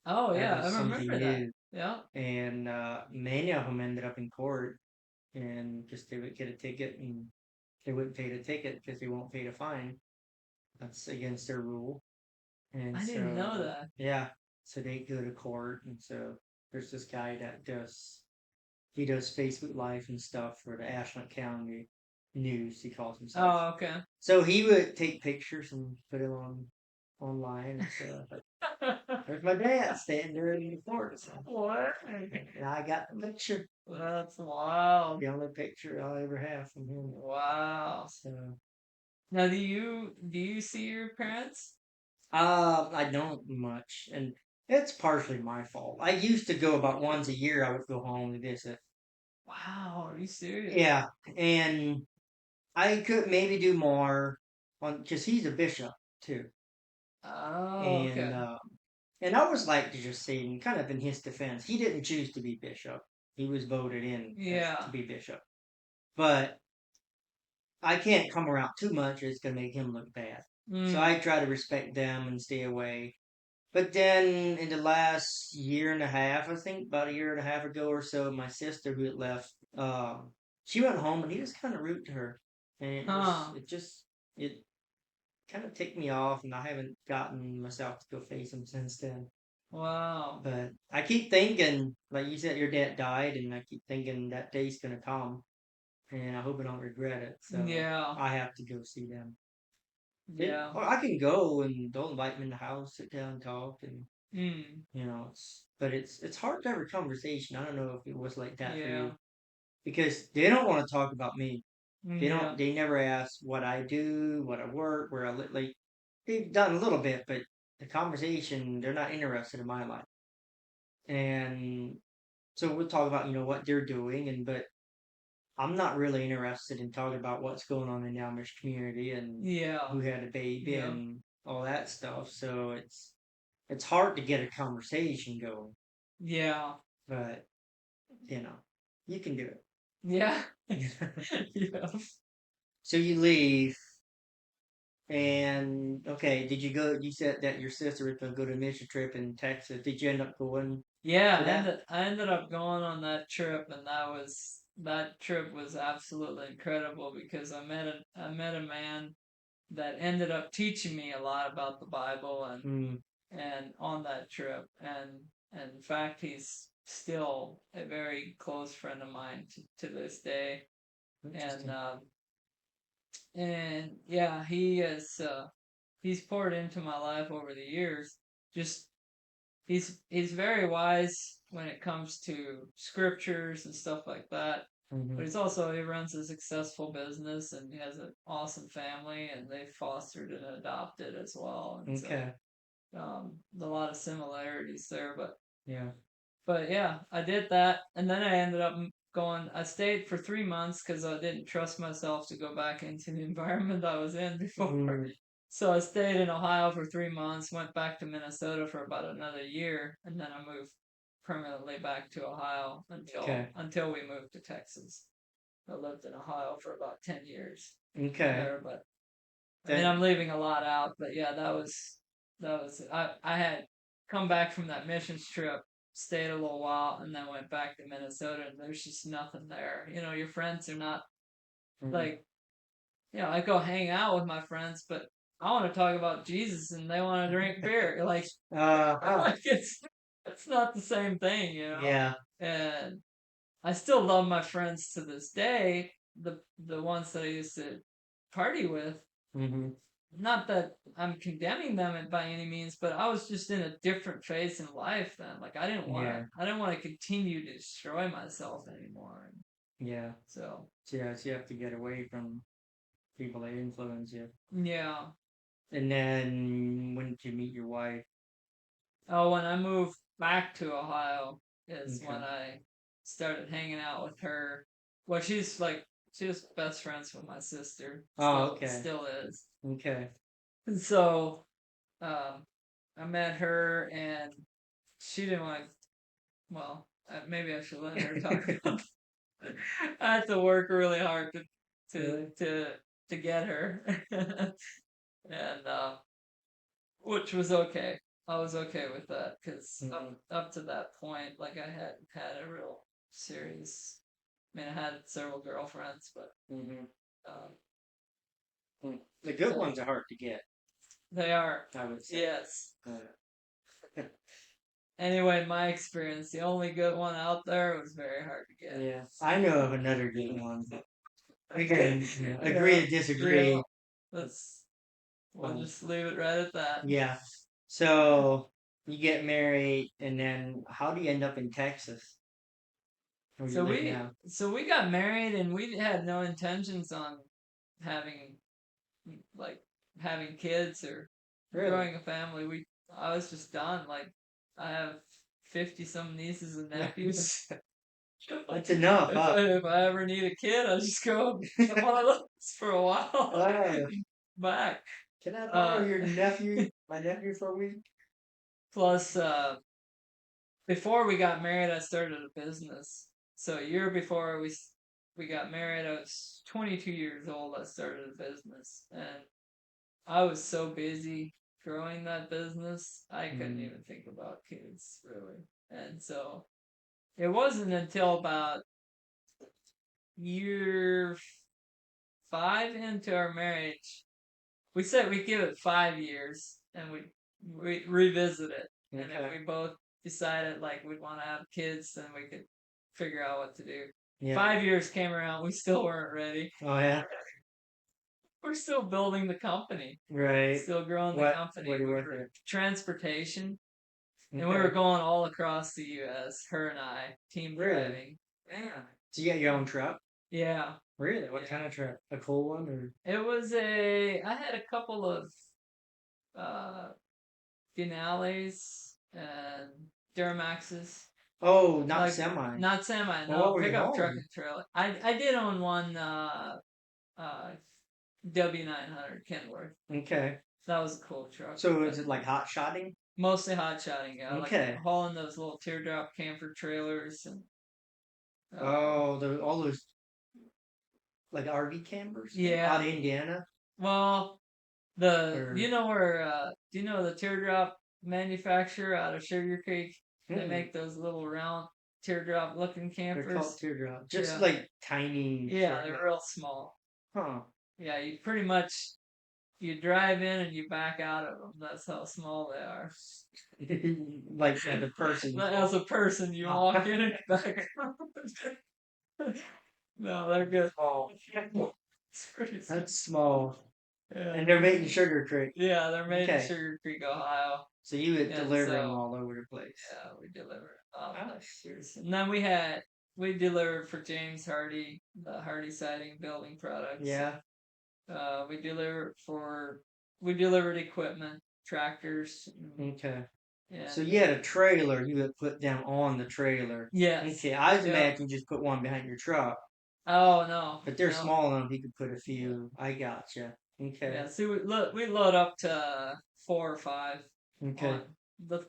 oh That yeah, I was something remember that. new. Yeah. And many of them ended up in court and because they would get a ticket and they wouldn't pay the ticket because they won't pay the fine. That's against their rule. And I didn't know so, that. yeah, so they go to court. And so there's this guy that he does Facebook Live and stuff for the Ashland County News, he calls himself. Oh, okay. So he would take pictures and put them online and stuff. Like, there's my dad standing there in the court. So, What? and I got the picture. That's wild. The only picture I'll ever have from him. Wow. So Now, do you see your parents? I don't much, and it's partially my fault. I used to go about once a year. I would go home to visit. Wow, are you serious? Yeah, and I could maybe do more on because he's a bishop too, Oh, and okay. uh, and I was like to just say, and kind of in his defense, he didn't choose to be bishop. He was voted in as to Yeah. be bishop, but I can't come around too much. It's gonna make him look bad. So Mm. I try to respect them and stay away. But then in the last year and a half, I think about a year and a half ago or so, my sister who had left, she went home and he was kind of rude to her, and Huh. it kind of ticked me off, and I haven't gotten myself to go face him since then. Wow. But I keep thinking, like you said, your dad died, and I keep thinking that day's gonna come, and I hope I don't regret it. So Yeah. I have to go see them. Yeah. Or I can go and they'll invite me in the house, sit down, talk, and Mm. it's hard to have a conversation. I don't know if it was like that for Yeah. you because they don't want to talk about me. They don't. Yeah. They never ask what I do, what I work, where I live. Like they've done a little bit, but the conversation they're not interested in my life. And so we'll talk about what they're doing, and but I'm not really interested in talking about what's going on in the Amish community and Yeah. who had a baby Yeah. and all that stuff. So it's hard to get a conversation going, Yeah. but you know, you can do Yeah. it. Yeah. So you leave, and okay, did you go? You said that your sister was going to go to a mission trip in Texas. Did you end up going Yeah, to that? I ended up going on that trip, and that trip was absolutely incredible because I met a man that ended up teaching me a lot about the Bible Hmm. and on that trip, and in fact he's still a very close friend of mine to this day, and Interesting. yeah, he's poured into my life over the years. Just he's very wise when it comes to scriptures and stuff like that. Hmm. But he runs a successful business and he has an awesome family and they fostered and adopted as well. And so Okay. a lot of similarities there. Yeah. But yeah, I did that and then I ended up going. I stayed for 3 months because I didn't trust myself to go back into the environment I was in before. Mm, So I stayed in Ohio for 3 months, went back to Minnesota for about another year, and then I moved permanently back to Ohio until okay. until we moved to Texas. I lived in Ohio for about 10 years Okay. there, but I mean That. I'm leaving a lot out, but yeah, that was I had come back from that missions trip, stayed a little while, and then went back to Minnesota, and there's just nothing there. Your friends are not Mm, like I go hang out with my friends, but I want to talk about Jesus and they want to drink beer. Like, oh, like it's not the same thing. yeah. And I still love my friends to this day, the ones that I used to party with. Hmm. Not that I'm condemning them by any means, but I was just in a different phase in life then. Like Yeah. I didn't want to continue to destroy myself anymore. Yeah. So So you have to get away from people that influence you. yeah. And then when did you meet your wife? Oh, when I moved back to Ohio is Okay. when I started hanging out with her. Well, she was best friends with my sister. Oh, Still okay. still is. Okay. And so I met her and she didn't want to, well, maybe I should let her talk about I had to work really hard to Really? to to get her, and which was okay. I was okay with that because Mm-hmm. up to that point, like I had had a real serious. I mean, I had several girlfriends, but Mm-hmm. um, The good so ones are hard to get, they are. I would say. Yes. Uh, Anyway, my experience, the only good one out there was very hard to get. yeah, I know of another good one. We can agree Yeah, to yeah. disagree. Let's we'll Um, just leave it right at that. yeah. So you get married, and then how do you end up in Texas, where you live now? So we got married and we had no intentions on having like having kids or Really? growing a family. We I was just done. Like I have 50 some nieces and nephews. That's enough, huh? If I ever need a kid, I'll just go get one of those for a while. Wow. Back. Can I borrow Uh, your nephew, my nephew for a week? plus, before we got married, I started a business. So a year before we got married, I was 22 years old. I started a business, and I was so busy growing that business, I couldn't Mm. even think about kids really. And so it wasn't until about year 5 into our marriage, we said we'd give it 5 years and we revisit it. And if Okay. we both decided like we'd want to have kids, then we could figure out what to do. Yeah. 5 years came around, we still weren't ready. Oh yeah. We're still building the company, Right. still growing the company. What are We you with were it? transportation, and we were Okay. going all across the U.S. Her and I, team Really? driving. Yeah, So you got your own truck? yeah, Really? What yeah. kind of truck? A cool one or? It was a. I had a couple of uh, Finales and Duramaxes. Oh, not Like semi. not semi, Well, what no were you pickup truck hauling? and trailer. I did own one uh W900 Kenworth. Okay. That was a cool truck. So is it like hot shotting? Mostly hot shotting, yeah. Like Okay. hauling those little teardrop camper trailers and Oh, all those like RV campers out yeah. of Indiana Well, the or do you know the teardrop manufacturer out of Sugar Creek? They hmm, make those little round teardrop looking they're called campers. teardrop. Just Yeah. like tiny Yeah, short. they're real small. Huh. Yeah, you pretty much you drive in and you back out of them. That's how small they are. Like the person. As a person, you walk in and back out. No, they're good. Oh, It's pretty small. that's small. Yeah. And they're made in Sugar Creek. Yeah, they're made in Okay. Sugar Creek, Ohio. So you would And deliver them so, all over the place. yeah, we deliver Oh, next year's. And then we delivered for James Hardy, the Hardy Siding building products. yeah. We delivered we delivered equipment, tractors, Okay. So and you had a trailer you would put them on the trailer. yes, Okay. I was yeah. imagining you just put one behind your truck. Oh no, But they're no, small enough you could put a yeah, few. I gotcha. Okay. yeah. See, we load up to 4 or 5 Okay. on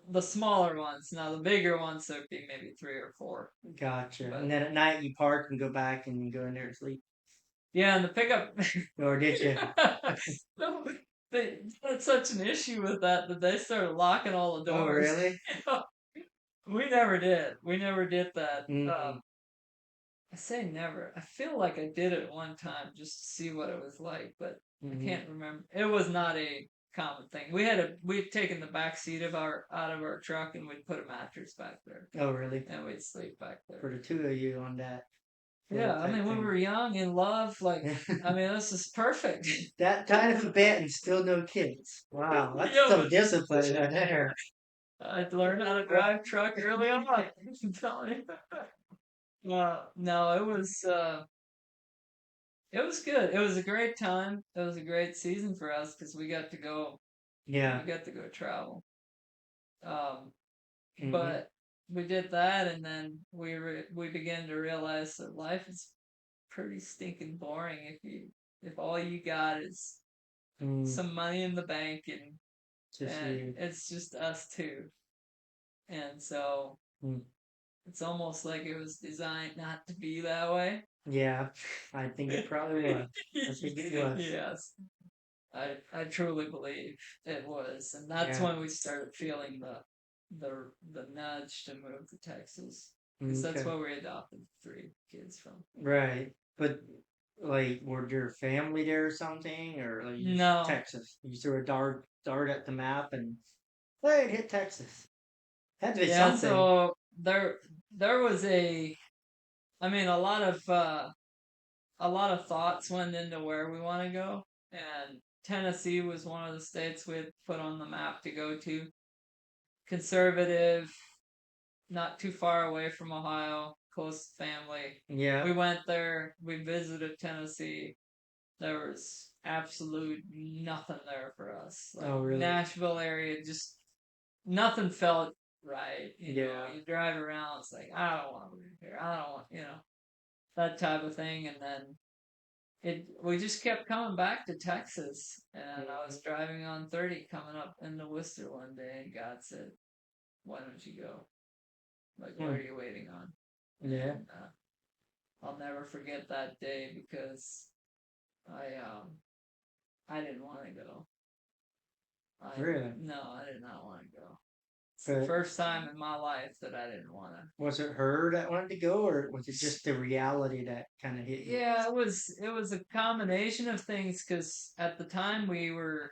the smaller ones. Now the bigger ones there'd be maybe 3 or 4. Gotcha. And But then at night you park and go back and go in there to sleep. yeah, and the pickup. Or did you? No, they had such an issue with that they started locking all the Oh, doors. really? We never did. We never did that. Mm-hmm. I say never. I feel like I did it one time just to see what it was like, but I Mm-hmm. can't remember. It was not a common thing. We'd taken the back seat of our out of our truck and we'd put a mattress back there Oh, really? and we'd sleep back For there. the two of you on that little Yeah, I type mean we thing. were young in love. Like I mean this is perfect. That kind of a bit and still no kids. Wow, that's Yeah, some but discipline right there. I learned how to drive truck early on. I'm telling you. No, it was good. It was a great time. It was a great season for us because we Yeah. got to go travel. Um, Mm-hmm. but we did that, and then we began to realize that life is pretty stinking boring if all you got is Mm, some money in the bank just and you. it's just us two. And so Mm. it's almost like it was designed not to be that way. Yeah, I think it probably was. I think it was. Yes, I truly believe it was, and that's Yeah. when we started feeling the nudge to move to Texas, because that's Okay. where we adopted 3 kids from. Right. But like, were your family there or something, or like just No, Texas? You threw a dart at the map and hey, it hit Texas. Had to be yeah. something. So there was I mean, a lot of thoughts went into where we want to go, and Tennessee was one of the states we had put on the map to go to. Conservative, not too far away from Ohio, close family. Yeah. We went there, we visited Tennessee. There was absolute nothing there for us. Oh, Like really? Nashville area, just nothing felt right. Yeah. You drive around, it's like, I don't want to live here. I don't want, that type of thing. And then we just kept coming back to Texas. And I Hmm. was driving on 30 coming up into Worcester one day, and God said, why don't you go? Like, what Hmm. are you waiting on? Yeah. And I'll never forget that day because I um I didn't want to go. Really? I did not want to go. It's the But first time in my life that I didn't want to. was it her that wanted to go, or was it just the reality that kind of hit you? Yeah, it was a combination of things because at the time we were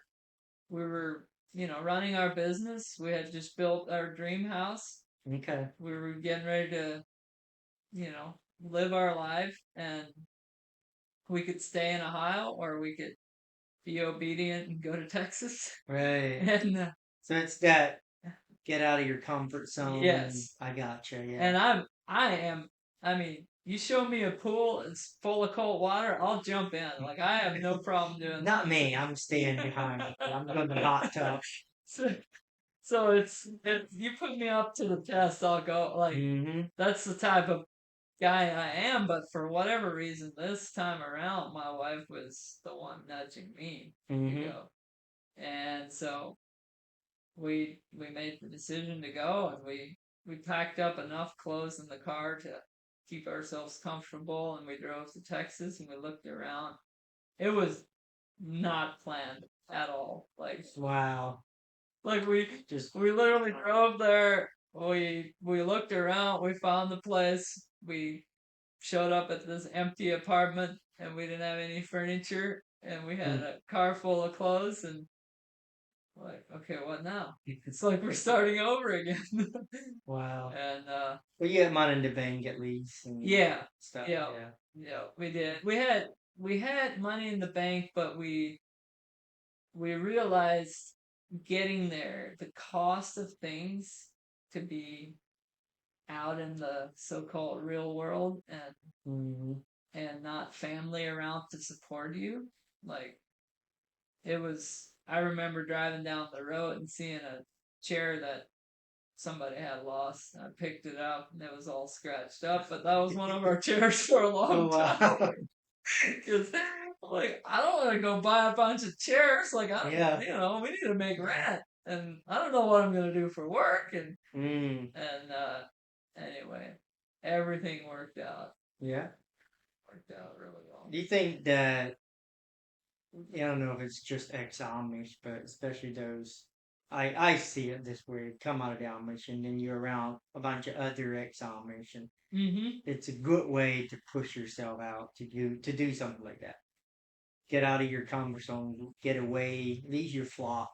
running our business. We had just built our dream house. Okay. We were getting ready to live our life, and we could stay in Ohio or we could be obedient and go to Texas. Right. And So it's that get out of your comfort zone. yes, I gotcha. Yeah. and I am. I mean, you show me a pool it's full of cold water, I'll jump in. Like I have no problem doing Not me. I'm staying behind. I'm going to the hot tub. so, so you put me up to the test, I'll go. Like Hmm. that's the type of guy I am. But for whatever reason, this time around, my wife was the one nudging me to Hmm. go, and so we made the decision to go, and we packed up enough clothes in the car to keep ourselves comfortable, and we drove to Texas, and we looked around. It was not planned at all. Wow. Like we Just we literally drove there. We looked around. We found the place. We showed up at this empty apartment, and we didn't have any furniture, and we had hmm. a car full of clothes, and like, okay, what now? It's like we're starting over again. Wow. And Well, you get money in the bank at least and yeah, stuff. yeah, Yeah. yeah, we did. We had money in the bank, but we realized getting there, the cost of things to be out in the so-called real world Hmm. and not family around to support you. Like it was I remember driving down the road and seeing a chair that somebody had lost. I picked it up and it was all scratched up, but that was one of our chairs for a Oh long time. wow. Because like I don't want to go buy a bunch of chairs. Like Yeah. we need to make rent, and I don't know what I'm gonna do for work. And Mm. and anyway, everything worked out. Yeah. Worked out really well. Do you think that I don't know if it's just ex-Amish, but especially those I see it this way, come out of the Amish and then you're around a bunch of other ex-Amish and Hmm. it's a good way to push yourself out to do something like that. Get out of your comfort zone, get away, leave your flock,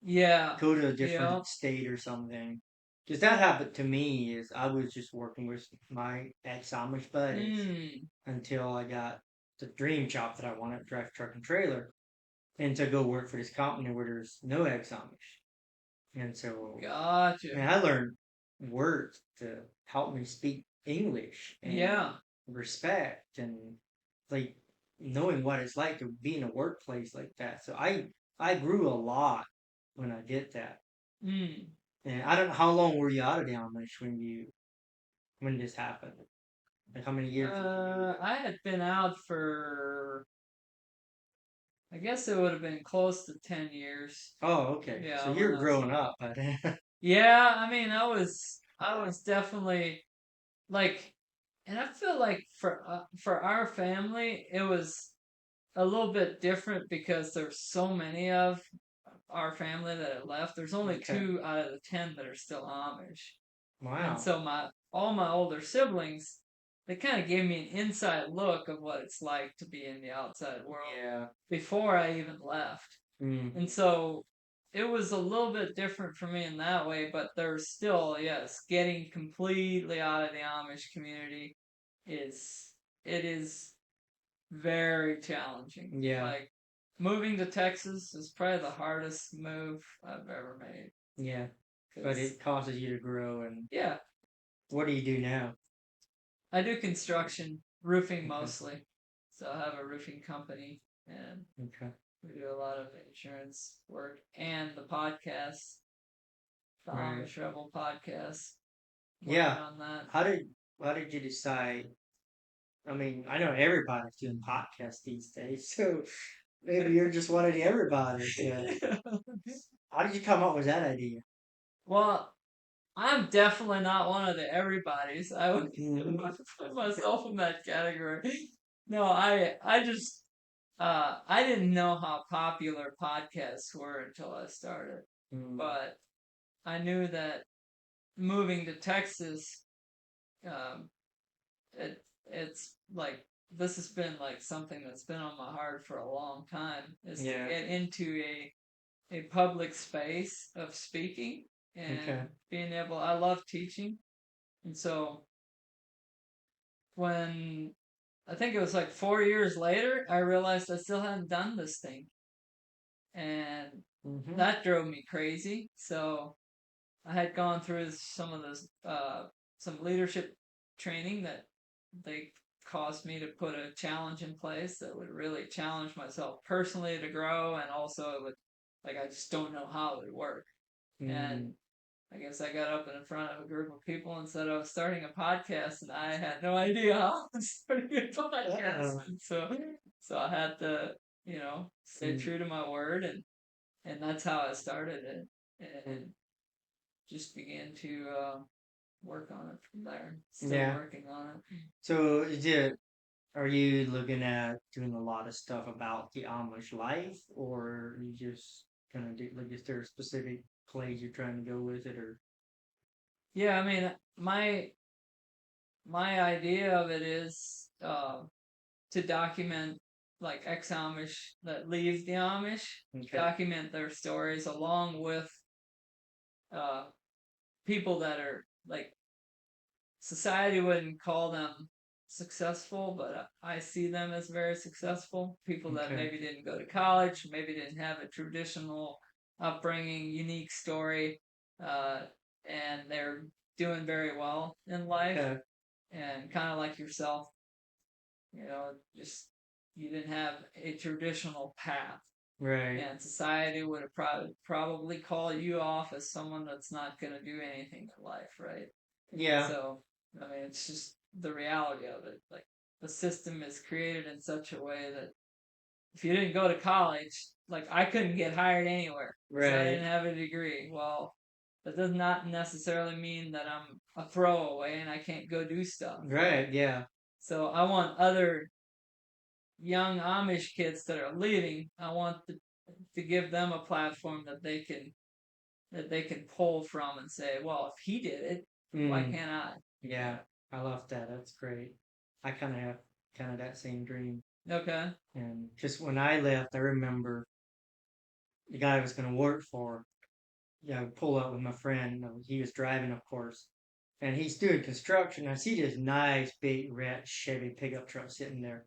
Yeah. go to a Yeah. different state or something. Because that happened to me is I was just working with my ex-Amish buddies Mm. until I got the dream job that I wanted, drive truck and trailer and to go work for this company where there's no ex-Amish. And so, Gotcha. man, I learned words to help me speak English and Yeah. respect and like knowing what it's like to be in a workplace like that. So I grew a lot when I did that. Mm. And I don't know how long were you out of the Amish when this happened? Like how many years did you? I had been out for, I guess it would have been close to 10 years. Oh, okay. So Yeah, when you're I was growing out. up, but Yeah, I mean, I was definitely. like, and I feel like for our family, it was a little bit different because there's so many of our family that had left. There's only Okay. 2 out of the 10 that are still Amish, and Wow. so my older siblings, they kind of gave me an inside look of what it's like to be in the outside world Yeah. before I even left. Mm. And so it was a little bit different for me in that way, but there's still, yes, getting completely out of the Amish community is it is very challenging. Yeah. Like moving to Texas is probably the hardest move I've ever made. Yeah. But Cause it causes you to grow. And yeah, what do you do now? I do construction, roofing Okay. mostly. So I have a roofing company and Okay. we do a lot of insurance work and the podcast, the Right. Amish Rebel podcast, working Yeah. on that. How did how did you decide? I mean, I know everybody's doing podcasts these days, so maybe you're just one of the everybody. So how did you come up with that idea? Well, I'm definitely not one of the everybody's. I would Mhm. put myself in that category. No, I just I didn't know how popular podcasts were until I started. Mm. But I knew that moving to Texas, um, it's like this has been like something that's been on my heart for a long time is to Yeah. get into a public space of speaking and Okay. being able I love teaching. And so when I think it was like 4 years later, I realized I still hadn't done this thing. And Mm-hmm. that drove me crazy. So I had gone through some of this, some leadership training that they caused me to put a challenge in place that would really challenge myself personally to grow. And also it would, like, I just don't know how it would work. And Mm. I guess I got up in front of a group of people and said I was starting a podcast, and I had no idea how I was starting a podcast. Uh-oh. And so I had to, stay Mm. true to my word, and that's how I started it, and just began to work on it from there. Still Yeah. working on it. So are you looking at doing a lot of stuff about the Amish life, or you just gonna do like is there a specific place you're trying to go with it, or Yeah, I mean, my idea of it is to document like ex-Amish that leave the Amish, okay, document their stories along with uh, people that are like society wouldn't call them successful, but I see them as very successful. People that okay, maybe didn't go to college, maybe didn't have a traditional upbringing, unique story, uh, and they're doing very well in life, okay, and kind of like yourself, just you didn't have a traditional path. right, And society would have probably call you off as someone that's not going to do anything in life, right? yeah, So, I mean, it's just the reality of it. Like, the system is created in such a way that if you didn't go to college, like, I couldn't get hired anywhere because I right, didn't have a degree. Well, that does not necessarily mean that I'm a throwaway and I can't go do stuff, right? right, yeah, So, I want other young Amish kids that are leaving, I want to give them a platform that they can pull from and say, well, if he did it, why mm, can't I? yeah. I love that. That's great. I kind of have kind of that same dream, Okay. and just when I left, I remember the guy I was going to work for. Yeah, I would pull up with my friend. He was driving, of course, and he's doing construction. I see this nice big red Chevy pickup truck sitting there.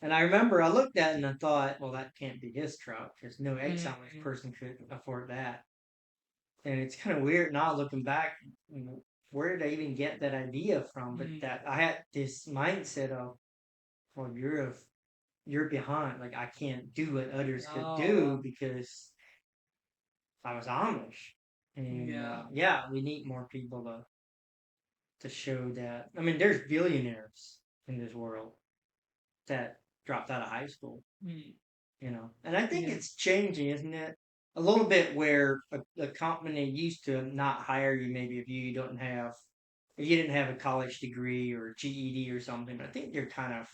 And I remember I looked at it and I thought, well, that can't be his truck because no ex-Amish Mm, person could afford that. And it's kind of weird now looking back, where did I even get that idea from? But mm. that I had this mindset of, well, you're behind. Like I can't do what others could do Oh, because I was Amish. And yeah. yeah, we need more people to show that. I mean, there's billionaires in this world that dropped out of high school, Mm, and I think yeah. it's changing, isn't it? A little bit where a company used to not hire you maybe if you don't have if you didn't have a college degree or GED or something. I think you're kind of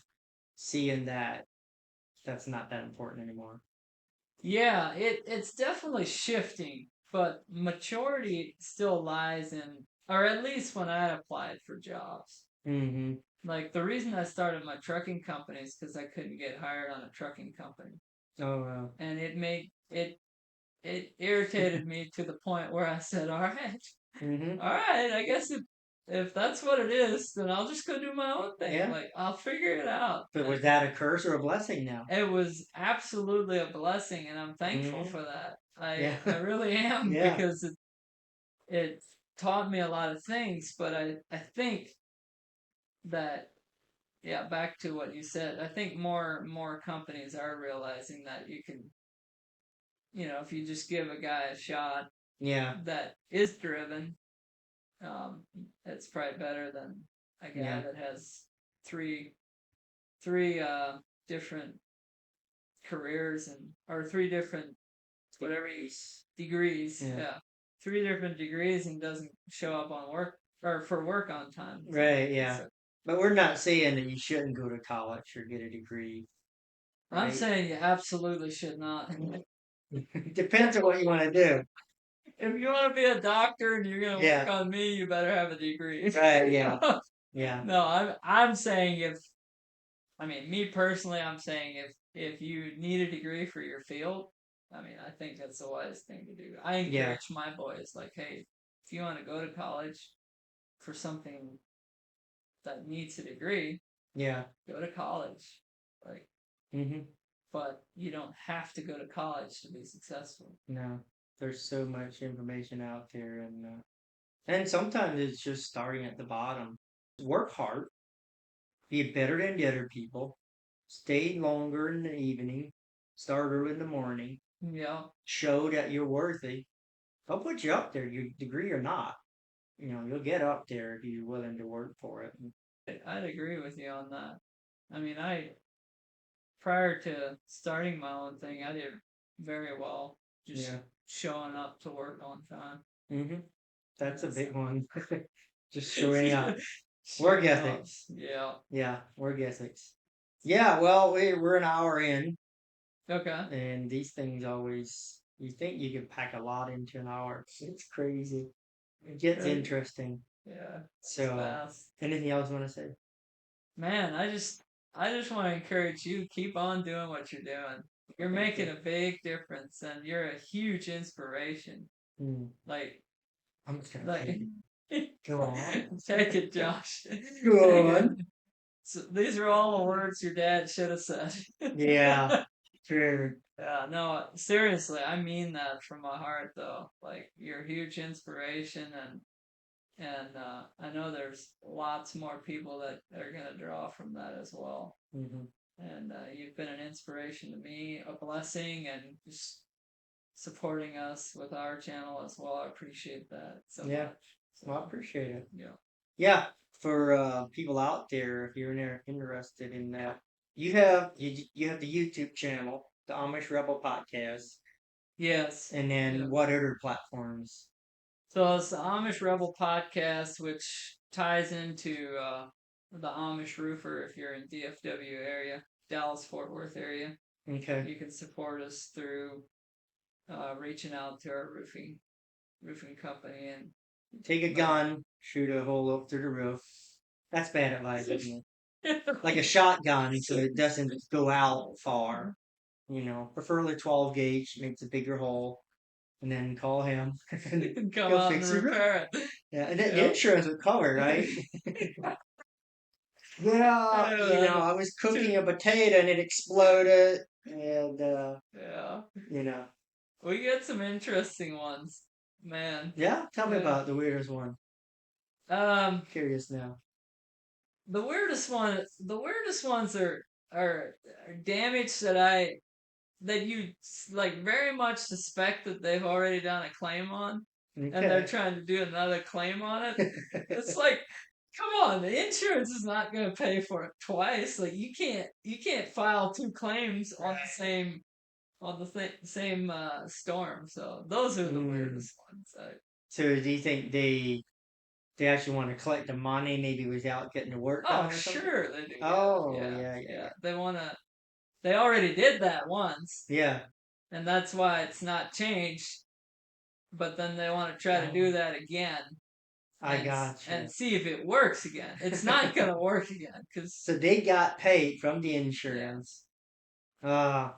seeing that that's not that important anymore. Yeah, it's definitely shifting, but maturity still lies in, or at least when I applied for jobs. Mm-hmm. Like the reason I started my trucking company is because I couldn't get hired on a trucking company, Oh, wow. and it irritated me to the point where I said, Mm-hmm. all right, I guess if that's what it is, then I'll just go do my own thing. Yeah. Like I'll figure it out. But was And that a curse or a blessing now? it was absolutely a blessing, and I'm thankful Mm-hmm. for that. Yeah. I really am Yeah. because it taught me a lot of things. But I think that, yeah, back to what you said, I think more companies are realizing that you can, if you just give a guy a shot Yeah. that is driven, um, it's probably better than a guy Yeah. that has three three different careers and or three different whatever degrees, Yeah. yeah, three different degrees and doesn't show up on work or for work on time. So Right. Yeah. But we're not saying that you shouldn't go to college or get a degree, I'm right? saying you absolutely should not. Depends on what you want to do. If you want to be a doctor and you're going to work Yeah. on me, you better have a degree. Right. Yeah. Yeah. No, I'm saying if I mean me personally, I'm saying if you need a degree for your field, I mean I think that's the wise thing to do. I Yeah. encourage my boys like, hey, if you want to go to college for something that needs a degree, Yeah. go to college. Like, Mm-hmm. but you don't have to go to college to be successful. No. There's so much information out there, and sometimes it's just starting at the bottom. Work hard, be better than the other people, stay longer in the evening, start early in the morning, Yeah, show that you're worthy. They'll put you up there, you degree or not. You'll get up there if you're willing to work for it. I'd agree with you on that. I mean, I prior to starting my own thing, I did very well just Yeah. showing up to work on time. Hmm. That's a That's big one. Just showing up. Work showing up. ethics. Yeah. Yeah, work ethics. Yeah, well, we're an hour in, Okay. and these things always, you think you can pack a lot into an hour. It's crazy. It gets Right. interesting. Yeah. It's So, fast. anything else you want to say? Man, I just want to encourage you keep on doing what you're doing. You're Thank making you. a big difference and you're a huge inspiration. Hmm. Like I'm just gonna like take it. Go on. take it, Josh. Take Go it. on. So these are all the words your dad should have said. Yeah, sure. Yeah, no, seriously, I mean that from my heart though. Like you're a huge inspiration and I know there's lots more people that are gonna draw from that as well. Hmm. And you've been an inspiration to me, a blessing, and just supporting us with our channel as well. I appreciate that so Yeah, much. So well, I appreciate it. yeah. Yeah, for people out there, if you're interested in that, you have the YouTube channel, the Amish Rebel Podcast, Yes. and Yeah. then what other platforms? So it's the Amish Rebel podcast, which ties into the Amish Roofer. If you're in DFW area, Dallas Fort Worth area, Okay, you can support us through reaching out to our roofing company and take a like gun, shoot a hole up through the roof. That's bad advice, isn't it? Like a shotgun, so it doesn't go out far. Preferably 12 gauge, makes a bigger hole, and then call him, and come he'll out and fix your roof. repair it. Yeah, and the Yeah. insurance would cover, right? Yeah, Yeah. I was cooking a potato and it exploded, and Yeah. you know, We get some interesting ones, man. yeah. Tell me Yeah. about the weirdest one. Um, Curious now. the weirdest ones are damage that you like very much suspect that they've already done a claim on, and they're Okay. trying to do another claim on it. It's like, come on, the insurance is not going to pay for it twice. Like you can't file two claims on the same storm. So those are the Mm. weirdest ones. So do you think they they actually want to collect the money, maybe without getting the work Oh, done or something? sure they do. Yeah, Oh, yeah, yeah, yeah, yeah. yeah. They wanna. They already did that once, Yeah, and that's why it's not changed. But then they want to try to do oh, that again I got and you. see if it works again. It's not gonna work again because So they got paid from the yeah, insurance.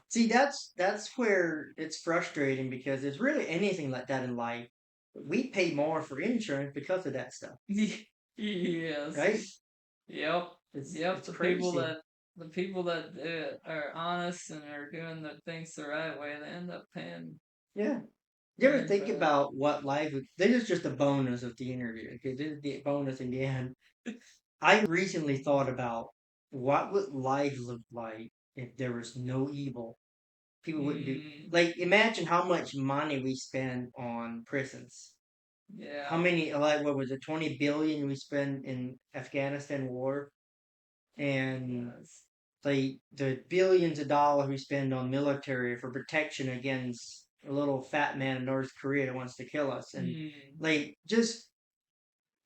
See, that's where it's frustrating because there's really anything like that in life. We pay more for insurance because of that stuff, yes, right? yep, yep. It's crazy. The people that are honest and are doing the things the right way, they end up Yeah. You ever paying think for that. about what life is? This is just a bonus of the interview. Okay, this is the bonus in the end. I recently thought about what would life look like if there was no evil. People wouldn't do Mm, like imagine how much money we spend on prisons. How yeah. many like what was it, 20 billion we spend in Afghanistan war and Yes. like the billions of dollars we spend on military for protection against a little fat man in North Korea that wants to kill us and Mm, like just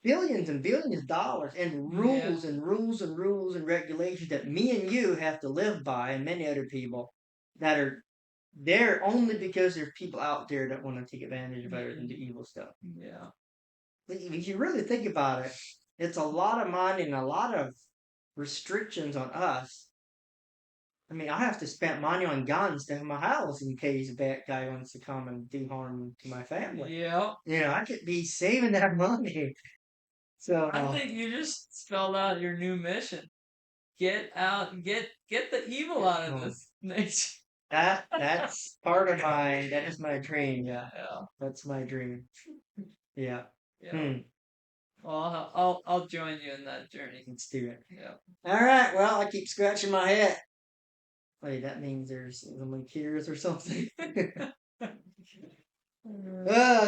billions and billions of dollars and yeah. rules and rules and rules and regulations that me and you have to live by and many other people that are there only because there's people out there that want to take advantage of others and do Mm, evil stuff. yeah. If you really think about it, it's a lot of money and a lot of restrictions on us. I mean, I have to spend money on guns to my house in case a bad guy wants to come and do harm to my family. Yep. I could be saving that money. So I think you just spelled out your new mission. Get out and get the evil out of um, this nation. that's part of my that is my dream. Yeah, Yeah. that's my dream. Yeah. Yeah. Hmm. Well, I'll join you in that journey. Let's do it. Yeah. All right. Well, I keep scratching my head. Wait, that means there's someone curious or something.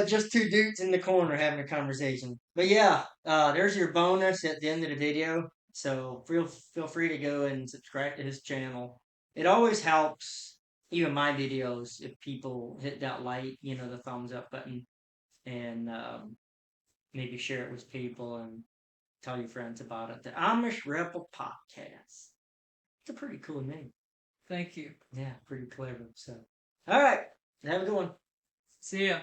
Just two dudes in the corner having a conversation. But yeah, there's your bonus at the end of the video. So feel free to go and subscribe to his channel. It always helps, even my videos, if people hit that like, the thumbs up button, and maybe share it with people and tell your friends about it. The Amish Rebel Podcast. It's a pretty cool name. Thank you. Yeah, pretty clever. So, all right, have a good one. See ya.